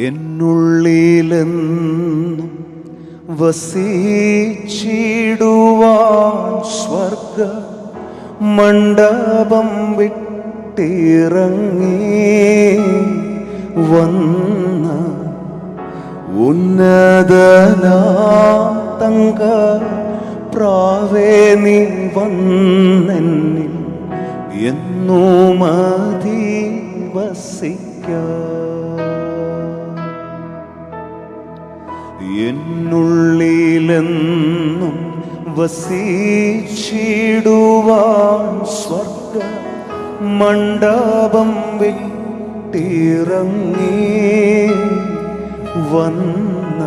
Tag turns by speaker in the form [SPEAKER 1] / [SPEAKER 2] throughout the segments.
[SPEAKER 1] എന്നുള്ളിലെന്നും വസിച്ചിടുവാൻ സ്വർഗ മണ്ഡപം വിട്ടിറങ്ങി വന്ന ഉന്നതനാം തങ്ക പ്രാവേ നീ വന്നെന്നിൽ എന്നും എന്നുള്ളിലെന്നും വസിച്ചിടുവാൻ സ്വർഗ മണ്ഡപം വിട്ടിറങ്ങി വന്ന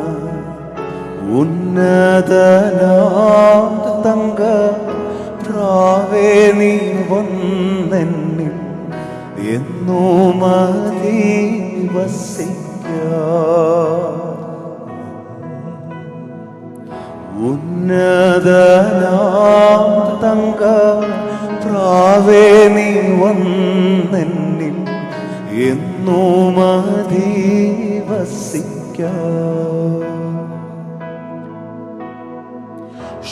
[SPEAKER 1] ഉന്നതനാം തങ്ക പ്രാവേ നീ വന്നെന്നിൽ എന്നും ഉന്നതനാം തങ്ക പ്രാവേ നീ വന്നെന്നിൽ എന്നും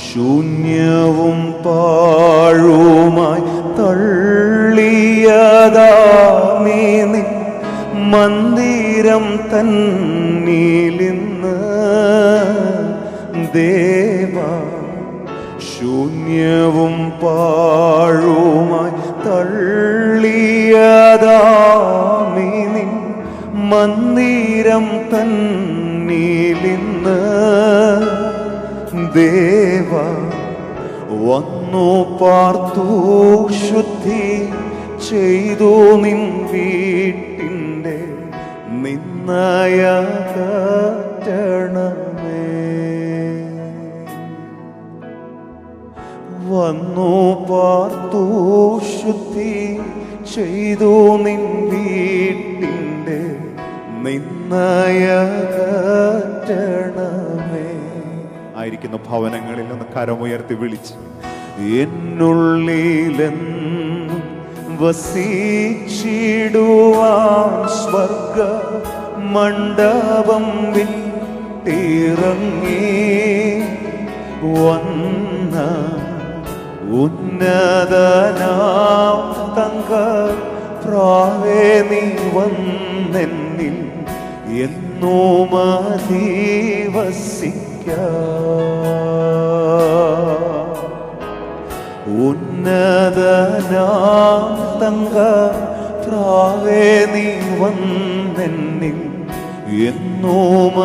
[SPEAKER 1] ശൂന്യവും പാഴുമായി തള്ളിയതാമീ നിൻ മന്ദിരം തന്നിലിന്ന് ദേവാ. ശൂന്യവും പാഴുമായി തള്ളിയതാമീ നിൻ മന്ദിരം തന്നിലിന്ന് ദേവ. വന്നു പാർത്തു ശുദ്ധി ചെയ്തു നിൻ വീട്ടിൻ്റെ നിന്നയകറ്റണമേ. വന്നു പാർത്തു ശുദ്ധി ചെയ്തു നിൻ വീട്ടിൻ്റെ നിന്നയകറ്റണമേ. ആയിരിക്കുന്ന ഭവനങ്ങളിൽ നിന്ന് കരമുയർത്തി വിളിച്ച് എന്നുള്ളിലെന്നും വസിച്ചിടുവാൻ സ്വർഗ മണ്ഡപം വിട്ടിറങ്ങി വന്ന ഉന്നതനാം തങ്ക പ്രാവേ നീ വന്നെന്നിൽ എന്നും ഉന്നതനാം തങ്ക പ്രാവേ നീ വന്നെന്നിൽ എന്നും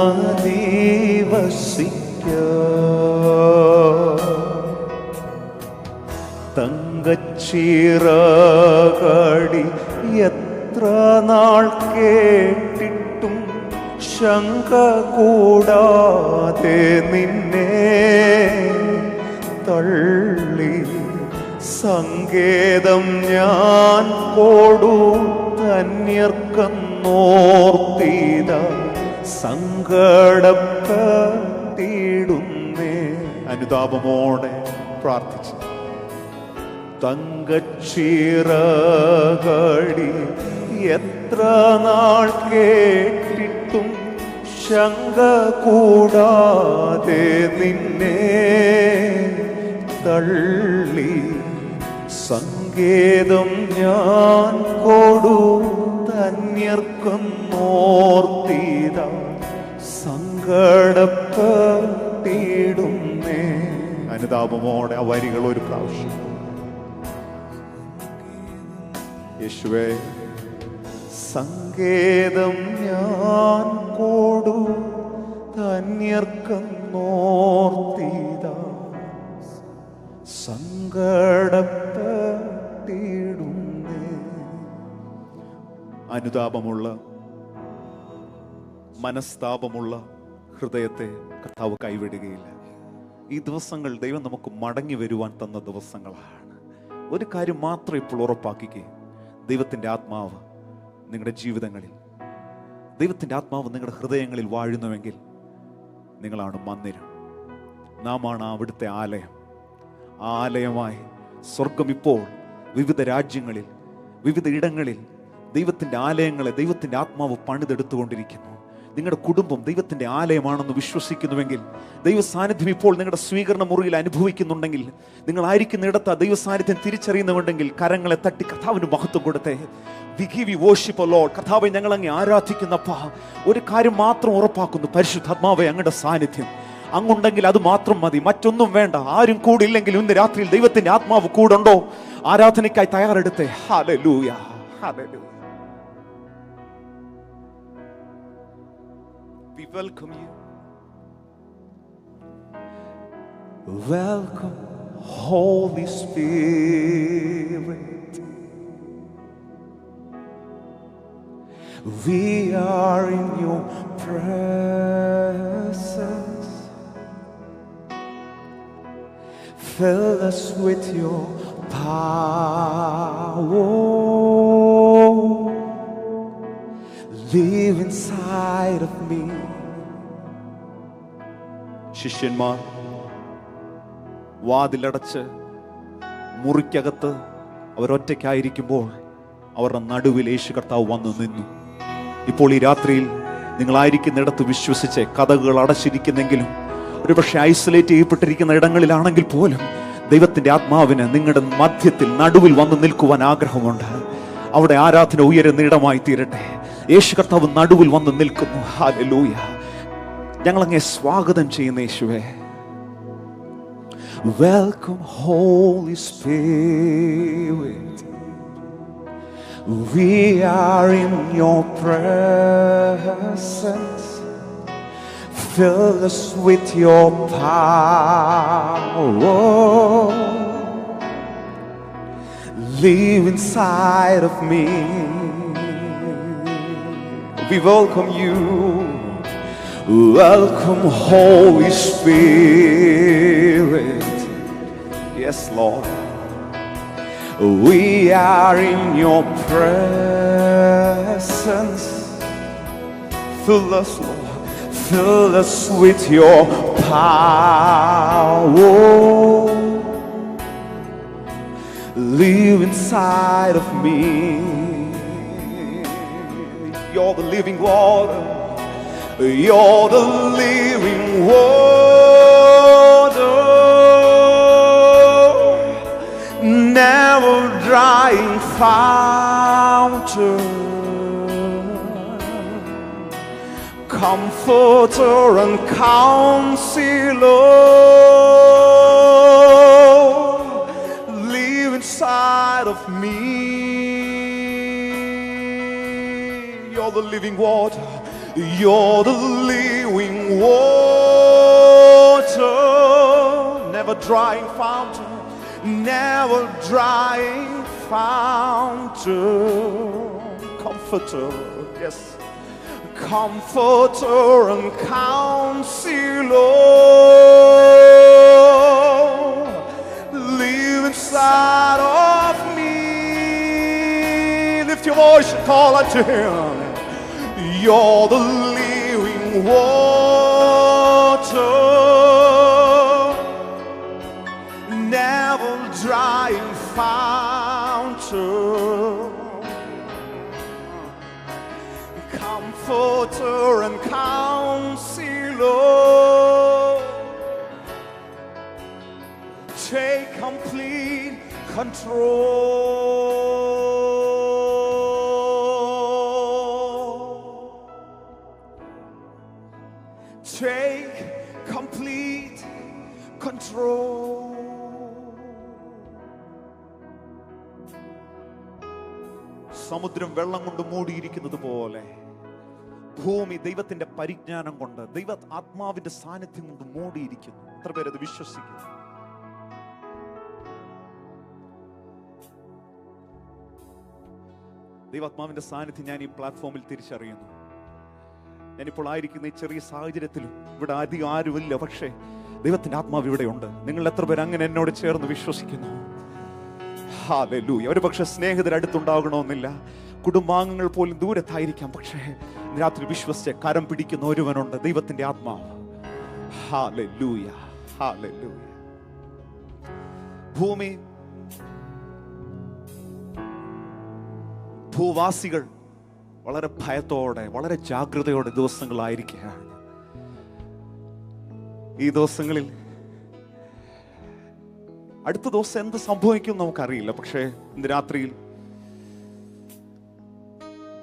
[SPEAKER 1] തങ്കച്ചിറകടി എത്ര നാൾ കേട്ടിട്ടും ശങ്ക കൂടാതെ നിന്നെ തള്ളി സങ്കേതം ഞാൻ കൊടു ധന്യർക്കന്നോർത്തിത സങ്കടപ്പെട്ടിടുന്നേ. അനുതാപമോടെ പ്രാർത്ഥിച്ചു. തങ്കച്ചിറകടി എത്ര നാൾ കേട്ടിട്ടും ശങ്ക കൂടാതെ നിന്നെ തള്ളി സങ്കേതം ഞാൻ കൊടു ധന്യർക്കന്നോർത്തിത സങ്കടപ്പെട്ടിടുന്നേ. അനുതാപമോടെ ആ വരികൾ ഒരു പ്രാവശ്യം. യേശുവേ, സങ്കേതം ഞാൻ കൊടു ധന്യർക്കന്നോർത്തിത സങ്കടപ്പെട്ടിടുന്നേ. അനുതാപമുള്ള മനസ്താപമുള്ള ഹൃദയത്തെ കർത്താവ് കൈവിടുകയില്ല. ഈ ദിവസങ്ങൾ ദൈവം നമുക്ക് മടങ്ങി വരുവാൻ തന്ന ദിവസങ്ങളാണ്. ഒരു കാര്യം മാത്രം ഇപ്പോൾ ഉറപ്പാക്കിക്കേ, ദൈവത്തിൻ്റെ ആത്മാവ് നിങ്ങളുടെ ജീവിതങ്ങളിൽ, ദൈവത്തിൻ്റെ ആത്മാവ് നിങ്ങളുടെ ഹൃദയങ്ങളിൽ വാഴുന്നുവെങ്കിൽ നിങ്ങളാണ് മന്ദിരം. നാമാണ് അവിടുത്തെ ആലയം. ആ ആലയമായി സ്വർഗം ഇപ്പോൾ വിവിധ രാജ്യങ്ങളിൽ, വിവിധ ഇടങ്ങളിൽ ദൈവത്തിൻ്റെ ആലയങ്ങളെ ദൈവത്തിൻ്റെ ആത്മാവ് പണിതെടുത്തുകൊണ്ടിരിക്കുന്നു. നിങ്ങളുടെ കുടുംബം ദൈവത്തിൻ്റെ ആലയമാണെന്ന് വിശ്വസിക്കുന്നുവെങ്കിൽ, ദൈവ സാന്നിധ്യം ഇപ്പോൾ നിങ്ങളുടെ സ്വീകരണ മുറിയിൽ അനുഭവിക്കുന്നുണ്ടെങ്കിൽ, നിങ്ങളായിരിക്കുന്നിടത്ത് ദൈവ സാന്നിധ്യം തിരിച്ചറിയുന്നുണ്ടെങ്കിൽ കരങ്ങളെ തട്ടി കർത്താവിന് മഹത്വം കൊടുത്തേ. We give you worship, O Lord. കർത്താവെ, ഞങ്ങൾ അങ്ങ് ആരാധിക്കുന്നപ്പാ. ഒരു കാര്യം മാത്രം ഉറപ്പാക്കുന്നു, പരിശുദ്ധാത്മാവേ, അങ്ങയുടെ സാന്നിധ്യം അങ്ങുണ്ടെങ്കിൽ അത് മാത്രം മതി, മറ്റൊന്നും വേണ്ട. ആരും കൂടില്ലെങ്കിൽ ഇന്ന് രാത്രിയിൽ ദൈവത്തിന്റെ ആത്മാവ് കൂടുണ്ടോ? ആരാധനയ്ക്കായി തയ്യാറെടുത്തേ. ഹല്ലേലൂയ, ഹല്ലേലൂയ. We welcome you. Welcome, Holy Spirit. We are in your presence. Fill us with your power. Live inside of me. ശിഷ്യന്മാർ വാതിലടച്ച് മുറിക്കകത്ത് അവരൊറ്റയ്ക്കായിരിക്കുമ്പോൾ അവരുടെ നടുവിൽ യേശു കർത്താവ് വന്നു നിന്നു. ഇപ്പോൾ ഈ രാത്രിയിൽ നിങ്ങളായിരിക്കുന്നിടത്ത് വിശ്വസിച്ച് കതകുകൾ അടച്ചിരിക്കുന്നെങ്കിലും, ഒരുപക്ഷെ ഐസൊലേറ്റ് ചെയ്യപ്പെട്ടിരിക്കുന്ന ഇടങ്ങളിലാണെങ്കിൽ പോലും ദൈവത്തിന്റെ ആത്മാവിന് നിങ്ങളുടെ മധ്യത്തിൽ നടുവിൽ വന്ന് നിൽക്കുവാൻ ആഗ്രഹമുണ്ട്. അവിടെ ആരാധന ഉയരുന്ന ഇടമായി തീരട്ടെ. യേശു കർത്താവ് നടുവിൽ വന്ന് നിൽക്കുന്നു. ഹല്ലേലൂയ. ഞങ്ങളങ്ങേ സ്വാഗതം ചെയ്യുന്ന യേശുവേ. Welcome, Holy Spirit. We are in your presence. Fill us with your power. Live inside of me. We welcome you. Welcome, Holy Spirit. Yes, Lord. We are in your presence. Fill us, Lord. Fill us with your power. Live inside of me. You're the living water. You're the living water. Never drying fountain. Comforter and counselor. Live inside of me. You're the living water. You're the living water. Never drying fountain. Never drying fountain. Comforter, yes. Comforter and counselor. Live inside of me. Lift your voice and call unto him. You're the living water. Never drying fountain. Comforter and counselor. Take complete control. Take complete control. സമുദ്രം വെള്ളം കൊണ്ട് മൂടിയിരിക്കുന്നത് പോലെ ഭൂമി ദൈവത്തിന്റെ പരിജ്ഞാനം കൊണ്ട്, ദൈവ ആത്മാവിന്റെ സാന്നിധ്യം കൊണ്ട് മൂടിയിരിക്കുന്നു. എത്ര പേരത് വിശ്വസിക്കുന്നു? ദൈവാത്മാവിന്റെ സാന്നിധ്യം ഞാൻ ഈ പ്ലാറ്റ്ഫോമിൽ തിരിച്ചറിയുന്നു. ഞാനിപ്പോൾ ആയിരിക്കുന്ന ഈ ചെറിയ സാഹചര്യത്തിലും ഇവിടെ അധികം ആരുമില്ല, പക്ഷേ ദൈവത്തിന്റെ ആത്മാവ് ഇവിടെയുണ്ട്. നിങ്ങൾ എത്ര പേര് അങ്ങനെ എന്നോട് ചേർന്ന് വിശ്വസിക്കുന്നു? ഹല്ലേലൂയ. ഒരു പക്ഷെ സ്നേഹിതർ അടുത്തുണ്ടാകണമെന്നില്ല, കുടുംബാംഗങ്ങൾ പോലും ദൂരത്തായിരിക്കാം, പക്ഷേ രാത്രി വിശ്വസിച്ച് കരം പിടിക്കുന്ന ഒരുവനുണ്ട്, ദൈവത്തിന്റെ ആത്മാവ്. Hallelujah, hallelujah. ഭൂവാസികൾ വളരെ ഭയത്തോടെ, വളരെ ജാഗ്രതയോടെ ദിവസങ്ങളായിരിക്കുകയാണ്. ഈ ദിവസങ്ങളിൽ അടുത്ത ദിവസം എന്ത് സംഭവിക്കും നമുക്കറിയില്ല. പക്ഷേ ഇന്ന് രാത്രിയിൽ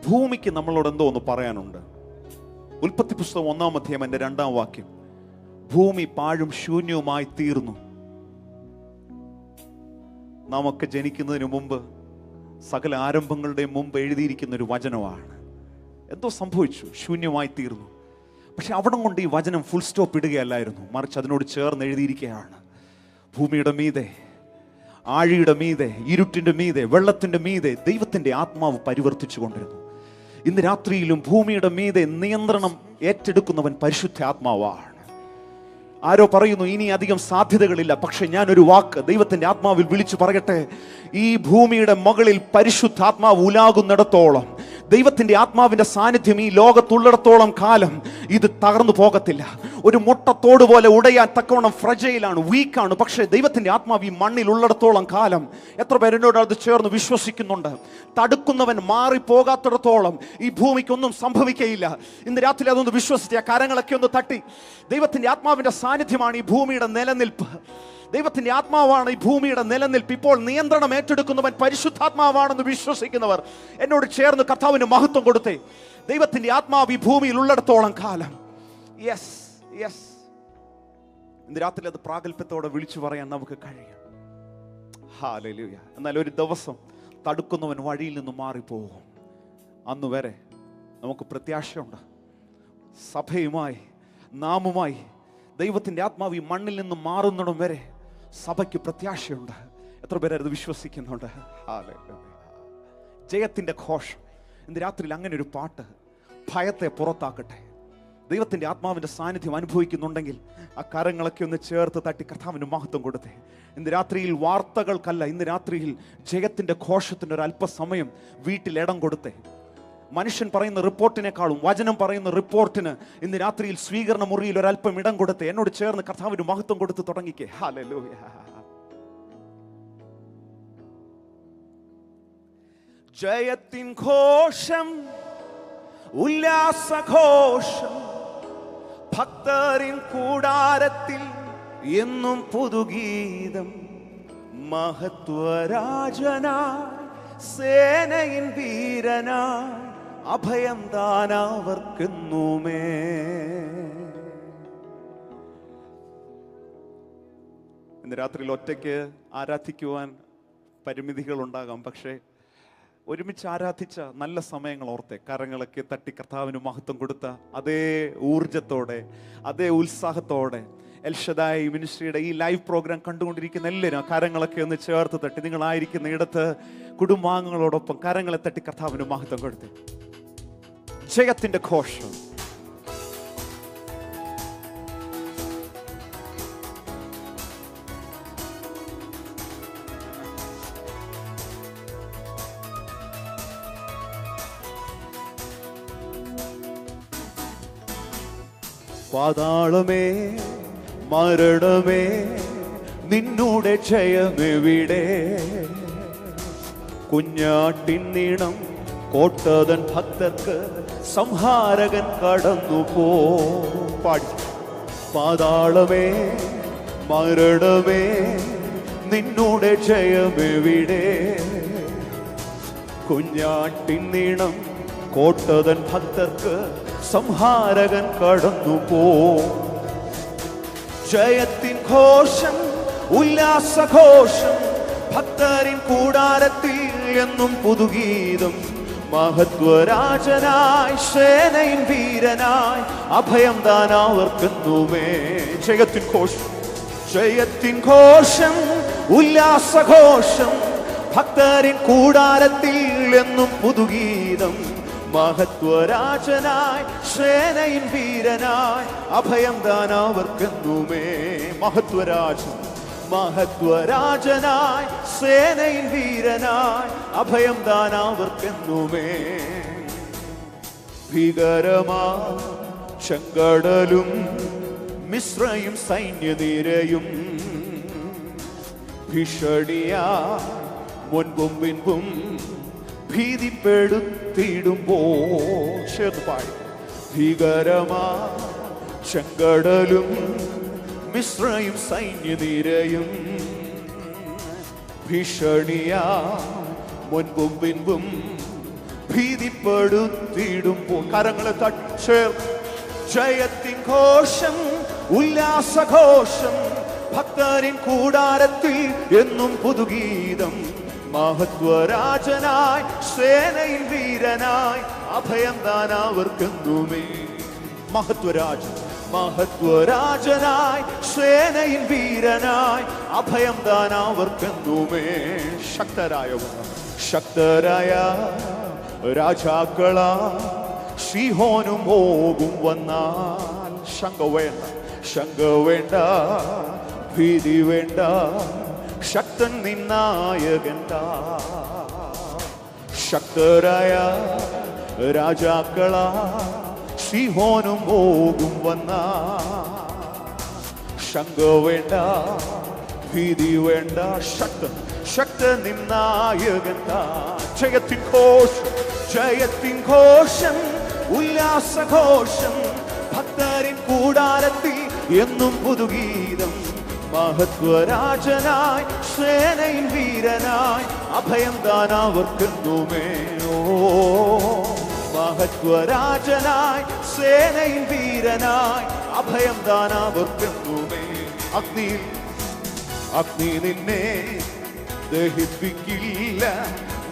[SPEAKER 1] ഭൂമിക്ക് നമ്മളോട് എന്തോ ഒന്ന് പറയാനുണ്ട്. ഉൽപ്പത്തി പുസ്തകം 1-ാം അധ്യായം 2-ാം വാക്യം, ഭൂമി പാഴും ശൂന്യവുമായി തീർന്നു. നാം ഒക്കെ ജനിക്കുന്നതിന് മുമ്പ്, സകല ആരംഭങ്ങളുടെയും മുമ്പ് എഴുതിയിരിക്കുന്ന ഒരു വചനമാണ്. എന്തോ സംഭവിച്ചു, ശൂന്യമായി തീർന്നു. പക്ഷെ അവിടെ കൊണ്ട് ഈ വചനം ഫുൾ സ്റ്റോപ്പ് ഇടുകയല്ലായിരുന്നു, മറിച്ച് അതിനോട് ചേർന്ന് എഴുതിയിരിക്കുകയാണ്, ഭൂമിയുടെ മീതെ, ആഴിയുടെ മീതെ, ഇരുട്ടിന്റെ മീതെ, വെള്ളത്തിന്റെ മീതെ ദൈവത്തിന്റെ ആത്മാവ് പരിവർത്തിച്ചു കൊണ്ടിരുന്നു. ഇന്ന് രാത്രിയിലും ഭൂമിയുടെ മീതെ നിയന്ത്രണം ഏറ്റെടുക്കുന്നവൻ പരിശുദ്ധ ആത്മാവാണ്. ആരോ പറയുന്നു ഇനി അധികം സാധ്യതകളില്ല. പക്ഷെ ഞാനൊരു വാക്ക് ദൈവത്തിന്റെ ആത്മാവിൽ വിളിച്ചു പറയട്ടെ, ഈ ഭൂമിയുടെ മുകളിൽ പരിശുദ്ധാത്മാവ് ഉലാകുന്നിടത്തോളം, ദൈവത്തിന്റെ ആത്മാവിന്റെ സാന്നിധ്യം ഈ ലോകത്തുള്ളിടത്തോളം കാലം ഇത് തകർന്നു പോകത്തില്ല. ഒരു മുട്ടത്തോട് പോലെ ഉടയാൻ തക്കവണ്ണം ഫ്രജയിലാണ്, വീക്കാണ്. പക്ഷേ ദൈവത്തിന്റെ ആത്മാവ് ഈ മണ്ണിൽ ഉള്ളിടത്തോളം കാലം, എത്ര പേരെന്നോട് അത് ചേർന്ന് വിശ്വസിക്കുന്നുണ്ട്? തടുക്കുന്നവൻ മാറിപ്പോകാത്തിടത്തോളം ഈ ഭൂമിക്കൊന്നും സംഭവിക്കയില്ല. ഇന്ന് രാത്രി അതൊന്ന് വിശ്വസിച്ച് ആ കരങ്ങളൊക്കെ ഒന്ന് തട്ടി. ദൈവത്തിന്റെ ആത്മാവിന്റെ സാന്നിധ്യമാണ് ഈ ഭൂമിയുടെ നിലനിൽപ്പ്. ദൈവത്തിന്റെ ആത്മാവാണ് ഈ ഭൂമിയുടെ നിലനിൽപ്പ്. ഇപ്പോൾ നിയന്ത്രണം ഏറ്റെടുക്കുന്നവൻ പരിശുദ്ധാത്മാവാണെന്ന് വിശ്വസിക്കുന്നവർ എന്നോട് ചേർന്ന് കർത്താവിന് മഹത്വം കൊടുത്തേ. ദൈവത്തിന്റെ ആത്മാവ് ഈ ഭൂമിയിൽ ഉള്ളിടത്തോളം കാലം, യെസ് യെസ്, ഇന്ന് രാത്രി അത് പ്രാഗൽഭ്യത്തോടെ വിളിച്ചു പറയാൻ നമുക്ക് കഴിയും. ഹല്ലേലൂയ. എന്നാൽ ഒരു ദിവസം തടുക്കുന്നവൻ വഴിയിൽ നിന്ന് മാറിപ്പോകും. അന്ന് വരെ നമുക്ക് പ്രത്യാശയുണ്ട്. സഭയുമായി, നാമുമായി ദൈവത്തിന്റെ ആത്മാവ് ഈ മണ്ണിൽ നിന്ന് മാറുന്നിടം വരെ സഭയ്ക്ക് പ്രത്യാശയുണ്ട്. എത്ര പേരത് വിശ്വസിക്കുന്നുണ്ട്? ജയത്തിന്റെ ഘോഷം. ഇന്ന് രാത്രിയിൽ അങ്ങനെ ഒരു പാട്ട് ഭയത്തെ പുറത്താക്കട്ടെ. ദൈവത്തിന്റെ ആത്മാവിന്റെ സാന്നിധ്യം അനുഭവിക്കുന്നുണ്ടെങ്കിൽ ആ കരങ്ങളൊക്കെ ഒന്ന് ചേർത്ത് തട്ടി കർത്താവിന് മഹത്വം കൊടുത്തേ. ഇന്ന് രാത്രിയിൽ വാർത്തകൾക്കല്ല, ഇന്ന് രാത്രിയിൽ ജയത്തിന്റെ ഘോഷത്തിന് ഒരു അല്പസമയം വീട്ടിൽ ഇടം കൊടുത്തേ. മനുഷ്യൻ പറയുന്ന റിപ്പോർട്ടിനേക്കാളും വചനം പറയുന്ന റിപ്പോർട്ടിന് ഇന്ന് രാത്രിയിൽ സ്വീകരണ മുറിയിൽ ഒരല്പം ഇടം കൊടുത്ത് എന്നോട് ചേർന്ന് കർത്താവിന് മഹത്വം കൊടുത്ത് തുടങ്ങിക്കേ. ഹല്ലേലൂയ. ജയത്തിൻ ഘോഷം, ഉല്ലാസഘോഷം, ഭക്തരിൻ കൂടാരത്തിൽ എന്നും പുതുഗീതം, മഹത്വരാജനായി സേനയിൻ വീരനായി അഭയം ദാനവർക്കെന്നുമേ. ഇന്ന് രാത്രിയിൽ ഒറ്റയ്ക്ക് ആരാധിക്കുവാൻ പരിമിതികൾ ഉണ്ടാകാം. പക്ഷേ ഒരുമിച്ച് ആരാധിച്ച നല്ല സമയങ്ങൾ ഓർത്തെ കരങ്ങളൊക്കെ തട്ടി കർത്താവിന് മഹത്വം കൊടുത്ത അതേ ഊർജത്തോടെ, അതേ ഉത്സാഹത്തോടെ എൽ ഷദായ് മിനിസ്ട്രിയുടെ ഈ ലൈവ് പ്രോഗ്രാം കണ്ടുകൊണ്ടിരിക്കുന്ന എല്ലാവരും കരങ്ങളൊക്കെ ഒന്ന് ചേർത്ത് തട്ടി, നിങ്ങളായിരിക്കുന്ന ഇടത്ത് കുടുംബാംഗങ്ങളോടൊപ്പം കരങ്ങളെ തട്ടി കർത്താവിന് മഹത്വം കൊടുത്ത് ജയത്തിന്റെ ഘോഷം. പാതാളമേ, മരണമേ, നിന്നോടെ ജയമെവിടെ? കുഞ്ഞാട്ടിൻ നീണം കോട്ടതൻ ഭക്തർക്ക് സംഹാരകൻ കടന്നു പാടി. പാതാളമേ, മരണമേ, നിന്നോടെ ജയമെവിടെ? കുഞ്ഞാട്ടിൻ നീണം കോട്ടതൻ ഭക്തർക്ക് സംഹാരകൻ കടന്നു ജയത്തിൻ ഘോഷം, ഉല്ലാസഘോഷം, ഭക്തരിൻ കൂടാരത്തിൽ എന്നും പുതുഗീതം, മഹത്വരാജനായി സേനയിൻ വീരനായി അഭയം ദാനവർക്കെന്നുമേ. ജയത്തിൻ ഘോഷം, ജയത്തിൻ ഘോഷം, ഉല്ലാസഘോഷം, ഭക്തരിൻ കൂടാരത്തിൽ എന്നും പുതുഗീതം, മഹത്വരാജനായി സേനയിൻ വീരനായി അഭയം ദാനവർക്കെന്നുമേ. മഹത്വരാജൻ, മഹത്വരാജനായി സേനയിൻ വീരനായി അഭയം ദാനവർക്കെന്നുമേ. ഭീകരമാ ചെങ്കടലും മിശ്രയും സൈന്യനിരയും ഭീഷണിയാ മുൻപും പിൻപും ഭീതിപ്പെടുത്തി ഭീതിപ്പെടുത്തിയിടുമ്പോൾ ചേർന്ന് പാടി. ഭീകരമാ ചെങ്കടലും മിസ്രയും സൈന്യനിരയും ഭീഷണിയാ മുൻപും പിൻപും ഭീതിപ്പെടുത്തിയിടുമ്പോൾ കരങ്ങളെ തട്ടിച്ചേർ. ജയത്തിൻ ഘോഷം ഉല്ലാസഘോഷം ഭക്തരിൻ കൂടാരത്തിൽ എന്നും പുതുഗീതം. മഹത്വരാജനായി സേനയിൽ വീരനായി അഭയം ദാനവർക്കെന്നുമേ. മഹത്വരാജനായി സേനയിൽ വീരനായി അഭയം ദാനവർക്കെന്നുമേ. ശക്തരായ രാജാക്കളാ സിഹോനും ഓഗും വന്നാൽ ശങ്ക വേണ്ട ഭീതി വേണ്ട, ശക്തൻ നിന്നായകൻ. ശക്തരായ രാജാക്കളാ സിഹോനും ഓഗും വന്നാൽ ശങ്ക വേണ്ട ഭീതി വേണ്ട, ശക്തൻ നിന്നായകൻ. ജയത്തിൻ ഘോഷം ഉല്ലാസഘോഷം ഭക്തരിൻ കൂടാരത്തിൽ എന്നും പുതുഗീതം. മഹത്വരാജനായി സേനയിൽ വീരനായി അഭയം ദാനവർക്കെന്നുമേ. മഹത്വരാജനായി സേനയിൽ വീരനായി അഭയം ദാനവർക്കെന്നുമേ. അഗ്നി നിന്നെ ദഹിപ്പിക്കില്ല,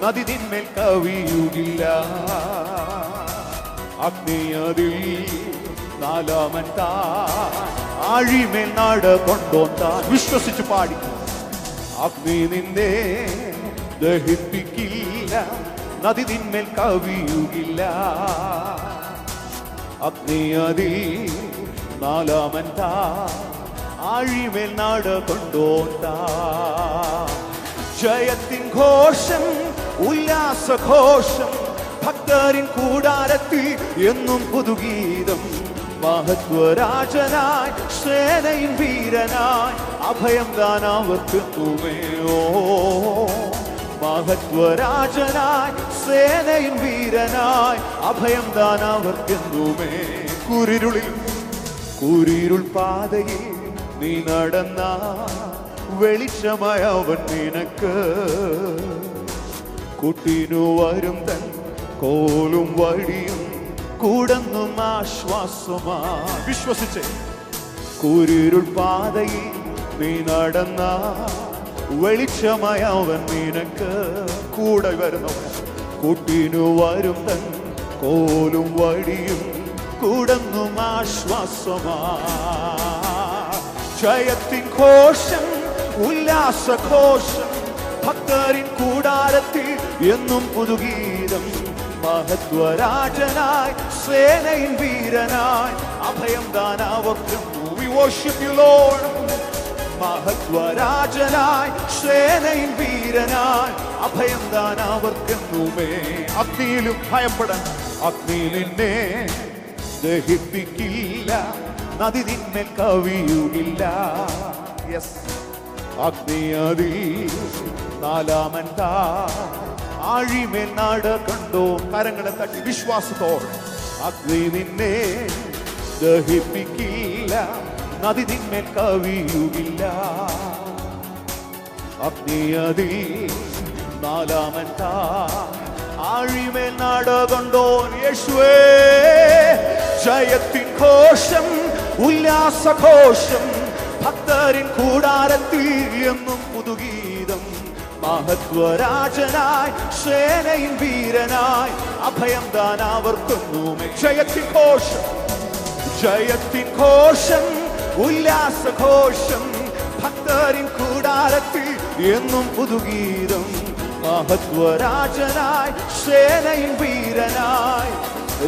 [SPEAKER 1] നദി നിന്മേൽ കവിയുകില്ല. അഗ്നി അതിൽ നാലാമൻ ആഴിമേൽ നാട കൊണ്ടോന്താൻ. വിശ്വസിച്ച് പാടി. അഗ്നി നിന്നെ ദഹിപ്പിക്കില്ല, നദി നിന്മേൽ കവിയുകില്ല. അഗ്നി അതിൽ നാലാമൻ ആഴിമേൽ നാട കൊണ്ടോന്താ. ജയത്തിൻ ഘോഷം ഉല്ലാസഘോഷം ഭക്തരിൻ കൂടാരത്തിൽ എന്നും പുതുഗീതം. മഹത്വരാജനായി സേനയിൽ വീരനായി അഭയം ദാനവർക്കെന്നുമേ. മഹത്വരാജനായി സേനയിൽ വീരനായി അഭയം ദാനവർക്കെന്നുമേ. കുരിരുൾ പാതയിൽ നീ നടന്ന വെളിച്ചമായ അവൻ നിനക്ക്. കുട്ടിനു വരും തൻ കോലും വഴിയും കൂടന്നും ആശ്വാസമാ. വിശ്വസിച്ച്. കുരിരുൾ പാതയിൽ നീ നടന്ന വെളിച്ചമായ അവൻ നിനക്ക്. കൂടെ വരുന്നവൻ കുട്ടിനു വരും തൻ കോലും വഴിയും കൂടന്നും ആശ്വാസമാ. ജയത്തിൻ ഘോഷം ഉല്ലാസഘോഷം ഭക്തരിൻ കൂടാരത്തിൽ എന്നും പുതുഗീതം. മഹത്വരാജനായി സേനയിൽ വീരനായി അഭയം ദാനവർക്കെന്നു. We worship you Lord. മഹത്വരാജനായി സേനയിൽ വീരനായി അഭയം ദാനവർക്കെന്നുമേ. അഗ്നിയിലും ഭയപ്പെടാൻ. അഗ്നി നിന്നെ ദഹിപ്പിക്കില്ല, നദി നിന്മേൽ കവിയുകില്ല. അഗ്നി അതിൽ നാലാമൻ ആഴിമേൽ നാട കണ്ടോ. കരങ്ങളെ തട്ടി വിശ്വാസത്തോടെ. അഗ്നി നിന്നെ ദഹിപ്പിക്കില്ല, നദി നിന്മേൽ കവിയുകില്ല. അഗ്നി അതിൽ നാലാമൻ ആഴിമേൽ നാട കണ്ടോ. യേശുവേ. ജയത്തിൻ ഘോഷം ഉല്ലാസഘോഷം ഭക്തരിൻ കൂടാരത്തിൽ എന്നും പുതുഗീതം. മഹത്വരാജനായി സേനയിൽ വീരനായി അഭയം ദാനവർക്കെന്നുമേ. ജയത്തിൻ ഘോഷം ഉല്ലാസഘോഷം ഭക്തരിൻ കൂടാരത്തിൽ എന്നും പുതുഗീതം. മഹത്വരാജനായി സേനയിൽ വീരനായി.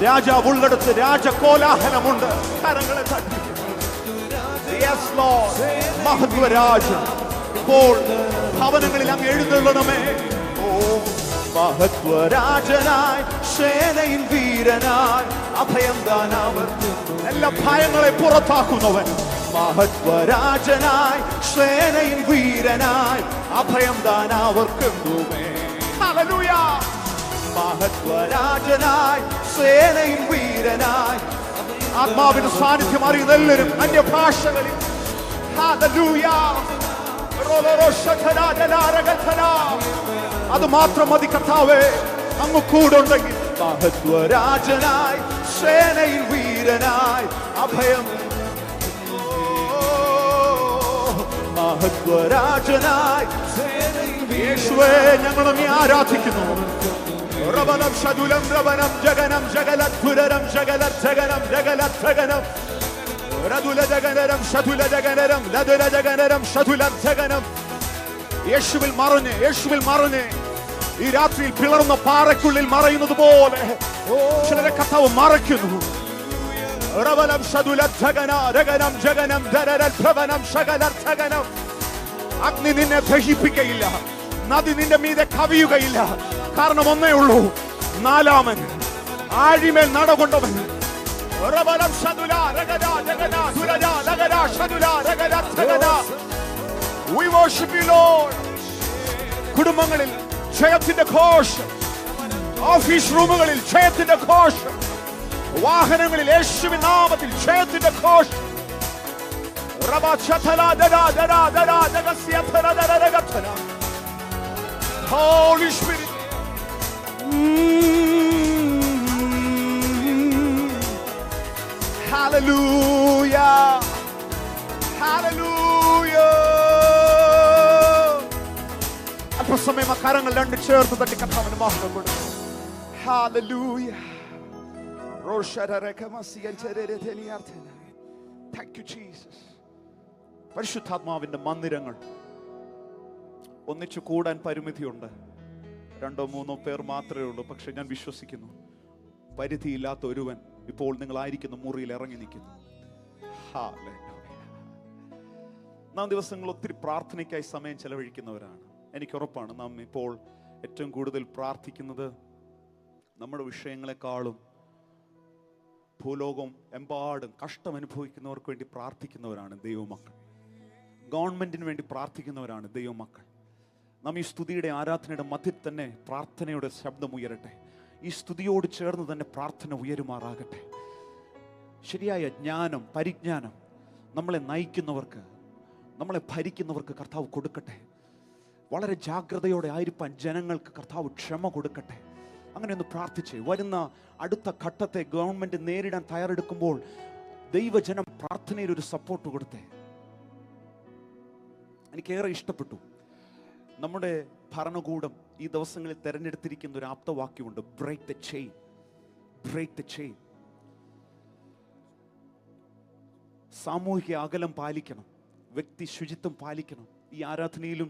[SPEAKER 1] രാജാവ് ഉള്ളിടത്ത് രാജകോലാഹലമുണ്ട്. കരങ്ങളെ തട്ടി. Yes Lord. മഹത്വരാജൻ ഇപ്പോൾ ഭവനങ്ങളിൽ അങ്ങ് എഴുന്നള്ളണമേ. മഹത്വരാജനായി സേനയിൽ വീരനായി അഭയം ദാനവർക്കെന്നു. എല്ലാ ഭയങ്ങളെ പുറത്താക്കുന്നവൻ. മഹത്വരാജനായി സേനയിൽ വീരനായി അഭയം ദാനവർക്കെന്നുമേ. ഹല്ലേലൂയ. മഹത്വരാജനായി സേനയിൽ വീരനായി. ആത്മാവിന്റെ സാന്നിധ്യം അറിയുന്ന എല്ലാവരും അന്യഭാഷകളിൽ അത് മാത്രം മതി കർത്താവേ, അങ്ങ് കൂടുണ്ടെങ്കിൽ. മഹത്വരാജനായി സേനയിൽ വീരനായി അഭയം. മഹത്വരാജനായി യേശുവേ ഞങ്ങൾ അങ്ങേ ആരാധിക്കുന്നു. റവനം ശതുലം റവനം ജഗനം ജഗലധുരം ജഗലധഗനം ജഗലധഗനം രതുലജഗനരം ശതുലജഗനരം ലതുലജഗനരം ശതുലധഗനം. യേശുവിൽ മറഞ്ഞ്, യേശുവിൽ മറഞ്ഞ് ഈ രാത്രിയിൽ പിളർന്ന പാറയ്ക്കുള്ളിൽ മറയുന്നത് പോലെ ചിലരെ കർത്താവ് മറയ്ക്കുന്നു. റവനം ശതുലധഗന രഗനം ജഗനം ധരരഭവനം ശകലധഗനം. അഗ്നി നിന്നെ ദഹിപ്പിക്കയില്ല, നദി നിന്റെ മീതെ കവിയുകയില്ല. കാരണം ഒന്നേ ഉള്ളൂ, നാലാമൻ ആഴിമേൽ നടകൊണ്ടവൻ. We worship you, Lord. കുടുംബങ്ങളിൽ ജയത്തിന്റെ ഘോഷം, ഓഫീസ് റൂമുകളിൽ ജയത്തിന്റെ ഘോഷം, വാഹനങ്ങളിൽ യേശുവിൻ നാമത്തിൽ ജയത്തിന്റെ ഘോഷം. Holy Spirit. Hallelujah. Hallelujah. അല്പസമയം ആ കരങ്ങൾ രണ്ട് ചേർത്ത് തട്ടി കർത്താവിന് മഹത്വം കൊടുക്കും. Hallelujah. Thank you, Jesus. പരിശുദ്ധാത്മാവിന്റെ മന്ദിരങ്ങൾ ഒന്നിച്ചു കൂടാൻ പരിമിതിയുണ്ട്. 2-3 പേർ മാത്രമേ ഉള്ളൂ. പക്ഷെ ഞാൻ വിശ്വസിക്കുന്നു, പരിധിയില്ലാത്ത ഒരുവൻ ഇപ്പോൾ നിങ്ങളായിരിക്കുന്ന മുറിയിൽ ഇറങ്ങി നിൽക്കുന്നു. നാം ദിവസങ്ങൾ ഒത്തിരി പ്രാർത്ഥനയ്ക്കായി സമയം ചെലവഴിക്കുന്നവരാണ്. എനിക്കുറപ്പാണ് നാം ഇപ്പോൾ ഏറ്റവും കൂടുതൽ പ്രാർത്ഥിക്കുന്നത് നമ്മുടെ വിഷയങ്ങളെക്കാളും ഭൂലോകം എമ്പാടും കഷ്ടം അനുഭവിക്കുന്നവർക്ക് വേണ്ടി പ്രാർത്ഥിക്കുന്നവരാണ് ദൈവമക്കൾ. ഗവൺമെന്റിന് വേണ്ടി പ്രാർത്ഥിക്കുന്നവരാണ് ദൈവമക്കൾ. നാം ഈ സ്തുതിയുടെ ആരാധനയുടെ മധ്യത്തിൽ തന്നെ പ്രാർത്ഥനയുടെ ശബ്ദം ഉയരട്ടെ. ഈ സ്തുതിയോട് ചേർന്ന് തന്നെ പ്രാർത്ഥന ഉയരുമാറാകട്ടെ. ശരിയായ ജ്ഞാനം, പരിജ്ഞാനം നമ്മളെ നയിക്കുന്നവർക്ക്, നമ്മളെ ഭരിക്കുന്നവർക്ക് കർത്താവ് കൊടുക്കട്ടെ. വളരെ ജാഗ്രതയോടെ ആയിരിക്കാൻ ജനങ്ങൾക്ക് കർത്താവ് ക്ഷമ കൊടുക്കട്ടെ. അങ്ങനെ ഒന്ന് പ്രാർത്ഥിച്ച് വരുന്ന അടുത്ത ഘട്ടത്തെ ഗവൺമെന്റ് നേരിടാൻ തയ്യാറെടുക്കുമ്പോൾ ദൈവജനം പ്രാർത്ഥനയിൽ ഒരു സപ്പോർട്ട് കൊടുത്തേ. എനിക്കേറെ ഇഷ്ടപ്പെട്ടു. നമ്മുടെ ഭരണകൂടം ഈ ദിവസങ്ങളിൽ തെരഞ്ഞെടുത്തിരിക്കുന്ന ഒരു ആപ്തവാക്യമുണ്ട്, break the chain. Break the chain. സാമൂഹിക അകലം പാലിക്കണം, വ്യക്തി ശുചിത്വം പാലിക്കണം. ഈ ആരാധനയിലും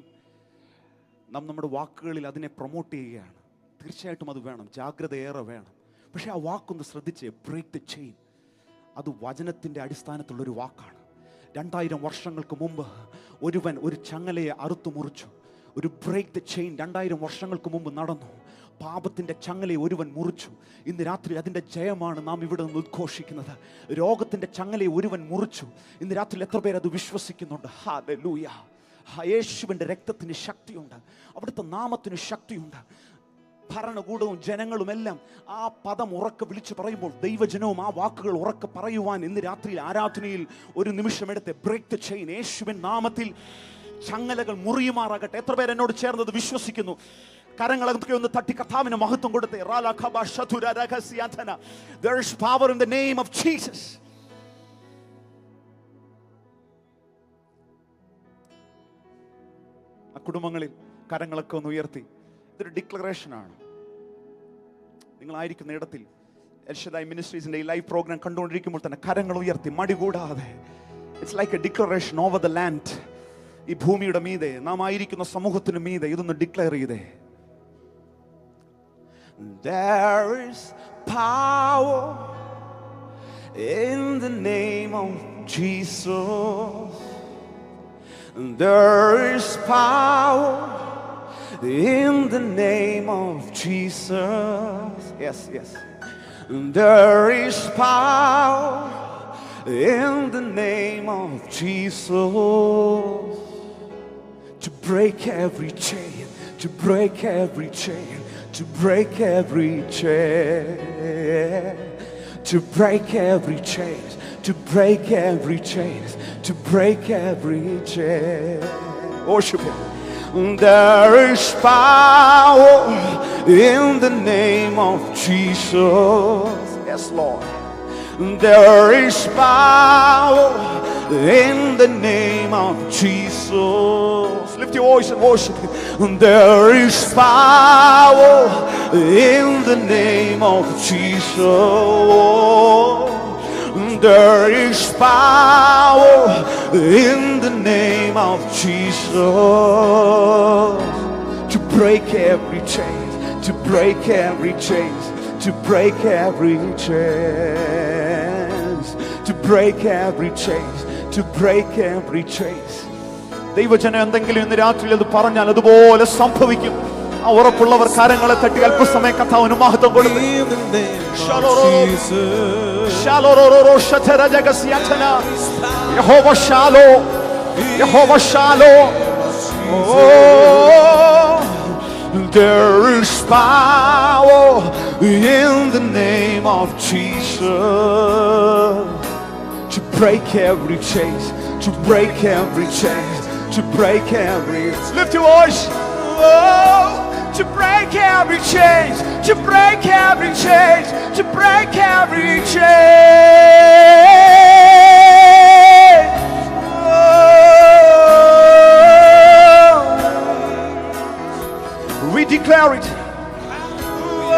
[SPEAKER 1] നാം നമ്മുടെ വാക്കുകളിൽ അതിനെ പ്രൊമോട്ട് ചെയ്യുകയാണ്. തീർച്ചയായിട്ടും അത് വേണം, ജാഗ്രത ഏറെ വേണം. പക്ഷെ ആ വാക്കൊന്ന് ശ്രദ്ധിച്ച്, ബ്രേക്ക് ദ ചെയിൻ. അത് വചനത്തിൻ്റെ അടിസ്ഥാനത്തിലുള്ളൊരു വാക്കാണ്. 2000 വർഷങ്ങൾക്ക് മുമ്പ് ഒരുവൻ ഒരു ചങ്ങലയെ അറുത്തു മുറിച്ചു. ഒരു ബ്രേക്ക് ദ ചെയിൻ 2000 വർഷങ്ങൾക്ക് മുമ്പ് നടന്നു. പാപത്തിൻ്റെ ചങ്ങലയെ ഒരുവൻ മുറിച്ചു. ഇന്ന് രാത്രി അതിൻ്റെ ജയമാണ് നാം ഇവിടെ നിന്ന് ഉദ്ഘോഷിക്കുന്നത്. രോഗത്തിൻ്റെ ചങ്ങലയെ ഒരുവൻ മുറിച്ചു. ഇന്ന് രാത്രി എത്ര പേർ അത് വിശ്വസിക്കുന്നുണ്ട്? ഹല്ലേലൂയ. യേശുവിൻ്റെ രക്തത്തിന് ശക്തിയുണ്ട്, അവിടുത്തെ നാമത്തിന് ശക്തിയുണ്ട്. ഭരണകൂടവും ജനങ്ങളുമെല്ലാം ആ പദം ഉറക്കെ വിളിച്ചു പറയുമ്പോൾ ദൈവജനവും ആ വാക്കുകൾ ഉറക്കെ പറയുവാൻ ഇന്ന് രാത്രിയിൽ ആരാധനയിൽ ഒരു നിമിഷമെടുത്ത് ബ്രേക്ക് ദ ചെയിൻ. യേശുവിൻ നാമത്തിൽ ചങ്ങലകൾ മുറിയുമാറാകട്ടെ. എത്ര പേർ എന്നോട് ചേർന്നത് വിശ്വസിക്കുന്നു? കരങ്ങളൊക്കെ ഒന്ന് തട്ടി കർത്താവിന് മഹത്വം കൊടുത്തേ. There is power in the name of Jesus. ആ കുടുംബങ്ങളിൽ കരങ്ങളൊക്കെ ഒന്ന് ഉയർത്തി. ഇതൊരു ഡിക്ലറേഷനാണ്. നിങ്ങളായിരിക്കുന്ന ഇടത്തിൽ എൽഷദായ് മിനിസ്ട്രീസിന്റെ ഈ ലൈവ് പ്രോഗ്രാം കണ്ടുകൊണ്ടിരിക്കുമ്പോൾ തന്നെ കരങ്ങൾ ഉയർത്തി മടി കൂടാതെ. It's like A declaration over the land. ഈ ഭൂമിയുടെ മീതെ, നാം ആയിരിക്കുന്ന സമൂഹത്തിന് മീതെ ഇതൊന്ന് ഡിക്ലെയർ ചെയ്തേ. There is power in the name of Jesus. There is power in the name of Jesus. Yes, yes. There is power in the name of Jesus to break every chain, to break every chain, to break every chain, to break every chain, to break every chain, to break every chain. Worship Him. There is power in the name of Jesus. Yes, Lord. There is power in the name of Jesus. Lift your voice and worship Him. There is power in the name of Jesus. There is power in the name of Jesus to break every chain, to break every chain, to break every chain, to break every chain, to break every chain. ദൈവജനം എന്തെങ്കിലും ഇന്ന് രാത്രിയിൽ അത് പറഞ്ഞാൽ അതുപോലെ സംഭവിക്കും. ആ ഉറപ്പുള്ളവർ കരങ്ങളെ തട്ടി അല്പസമയം കർത്താവിന് മഹത്വം കൊടുക്കും. യഹോവ ഷാലോ, യഹോവ shallow. There is power in the name of Jesus to break every chain, to break every chain, to break every. Lift your voice. Oh, to break every chain, to break every chain, to break every chain. Oh, we declare it. Oh,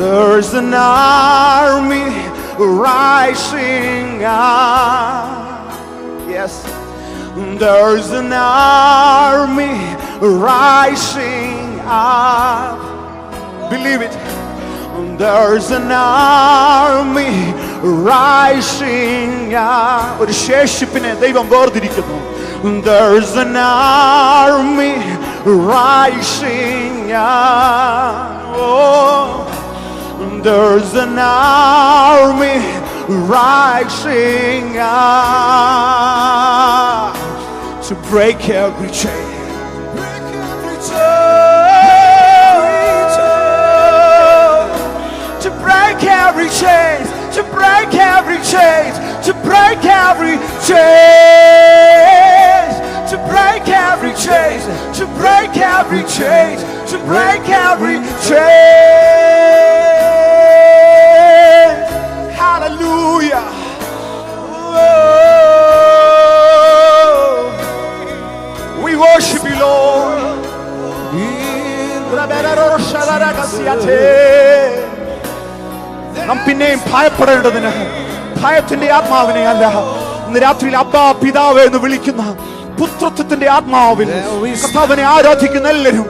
[SPEAKER 1] there's an army rising up. Yes, there's an army rising up. Believe it. There's an army rising up. ഒരു ശേഷിപ്പിനെ ദൈവം വേർതിരിക്കുന്നു. There's an army rising up. Oh, there's an army rising up to break every chain. To break every chain, to break every chain, to break every chain, to break every chain, to break every chain, to break every chain. Hallelujah. Oh, we worship you, Lord. നാം പിന്നെയും ഭയപ്പെടേണ്ടതിന് ഭയത്തിന്റെ ആത്മാവിനെ അല്ല, ഇന്ന് രാത്രിയിൽ അബ്ബാ പിതാവേ എന്ന് വിളിക്കുന്ന പുത്രത്വത്തിന്റെ ആത്മാവിൽ കർത്താവിനെ ആരാധിക്കുന്ന എല്ലാവരും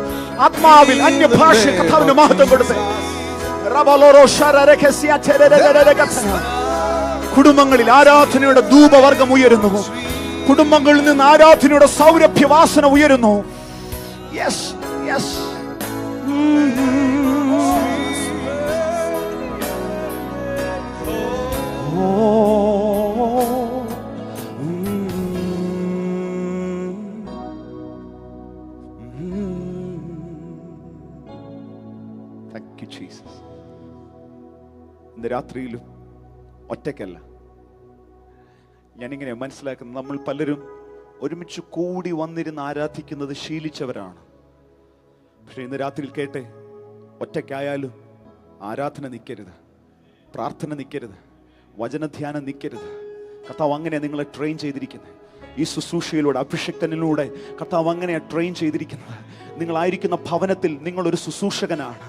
[SPEAKER 1] ആത്മാവിൽ അന്യഭാഷ കർത്താവിന് മഹത്വം കൊടുത്ത് കുടുംബങ്ങളിൽ ആരാധനയുടെ ധൂപവർഗം ഉയരുന്നു. കുടുംബങ്ങളിൽ നിന്ന് ആരാധനയുടെ സൗരഭ്യവാസന ഉയരുന്നു. Yes yes. Thank you, Jesus. ഇന്ന് രാത്രിയിലും ഒറ്റയ്ക്കല്ല. ഞാനിങ്ങനെ മനസ്സിലാക്കുന്നത്, നമ്മൾ പലരും ഒരുമിച്ച് കൂടി വന്നിരുന്ന് ആരാധിക്കുന്നത് ശീലിച്ചവരാണ്. പക്ഷെ ഇന്ന് രാത്രിയിൽ കേട്ടെ, ഒറ്റയ്ക്കായാലും ആരാധന നിൽക്കരുത്, പ്രാർത്ഥന നിൽക്കരുത്, വചനധ്യാനം നിൽക്കരുത്. കർത്താവ് അങ്ങനെ നിങ്ങളെ ട്രെയിൻ ചെയ്തിരിക്കുന്നത്. ഈ ശുശ്രൂഷയിലൂടെ, അഭിഷിക്തനിലൂടെ കർത്താവ് അങ്ങനെയാണ് ട്രെയിൻ ചെയ്തിരിക്കുന്നത്. നിങ്ങളായിരിക്കുന്ന ഭവനത്തിൽ നിങ്ങളൊരു ശുശ്രൂഷകനാണ്,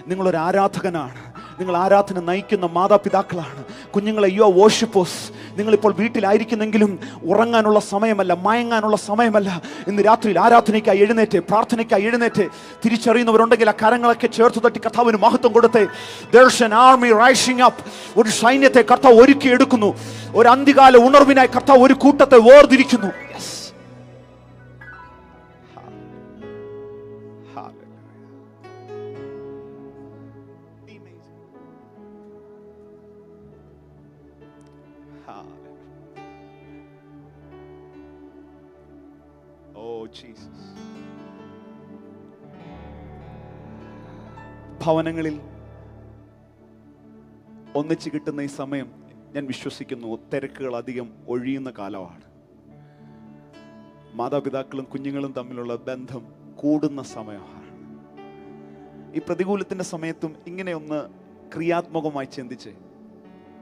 [SPEAKER 1] നിങ്ങളൊരു ആരാധകനാണ്, നിങ്ങൾ ആരാധന നയിക്കുന്ന മാതാപിതാക്കളാണ്. കുഞ്ഞുങ്ങളെ, യു ആർ വോർഷിപ്പേഴ്സ്. നിങ്ങളിപ്പോൾ വീട്ടിലായിരിക്കുന്നെങ്കിലും ഉറങ്ങാനുള്ള സമയമല്ല, മയങ്ങാനുള്ള സമയമല്ല. ഇന്ന് രാത്രിയിൽ ആരാധനയ്ക്കായി എഴുന്നേറ്റ്, പ്രാർത്ഥനയ്ക്കായി എഴുന്നേറ്റ് തിരിച്ചറിയുന്നവരുണ്ടെങ്കിൽ ആ കരങ്ങളൊക്കെ ചേർത്ത് തട്ടി കർത്താവിന് മഹത്വം കൊടുത്തേ. There's an army rising up. ഒരു സൈന്യത്തെ കർത്താവ് ഒരുക്കി എടുക്കുന്നു. ഒരു അന്ത്യകാല ഉണർവിനായി കർത്താവ് ഒരു കൂട്ടത്തെ വേർതിരിക്കുന്നു. ഭവനങ്ങളിൽ ഒന്നിച്ച് കിട്ടുന്ന ഈ സമയം ഞാൻ വിശ്വസിക്കുന്നു തിരക്കുകൾ അധികം ഒഴിയുന്ന കാലമാണ്. മാതാപിതാക്കളും കുഞ്ഞുങ്ങളും തമ്മിലുള്ള ബന്ധം കൂടുന്ന സമയമാണ്. ഈ പ്രതികൂലത്തിന്റെ സമയത്തും ഇങ്ങനെ ഒന്ന് ക്രിയാത്മകമായി ചിന്തിച്ച്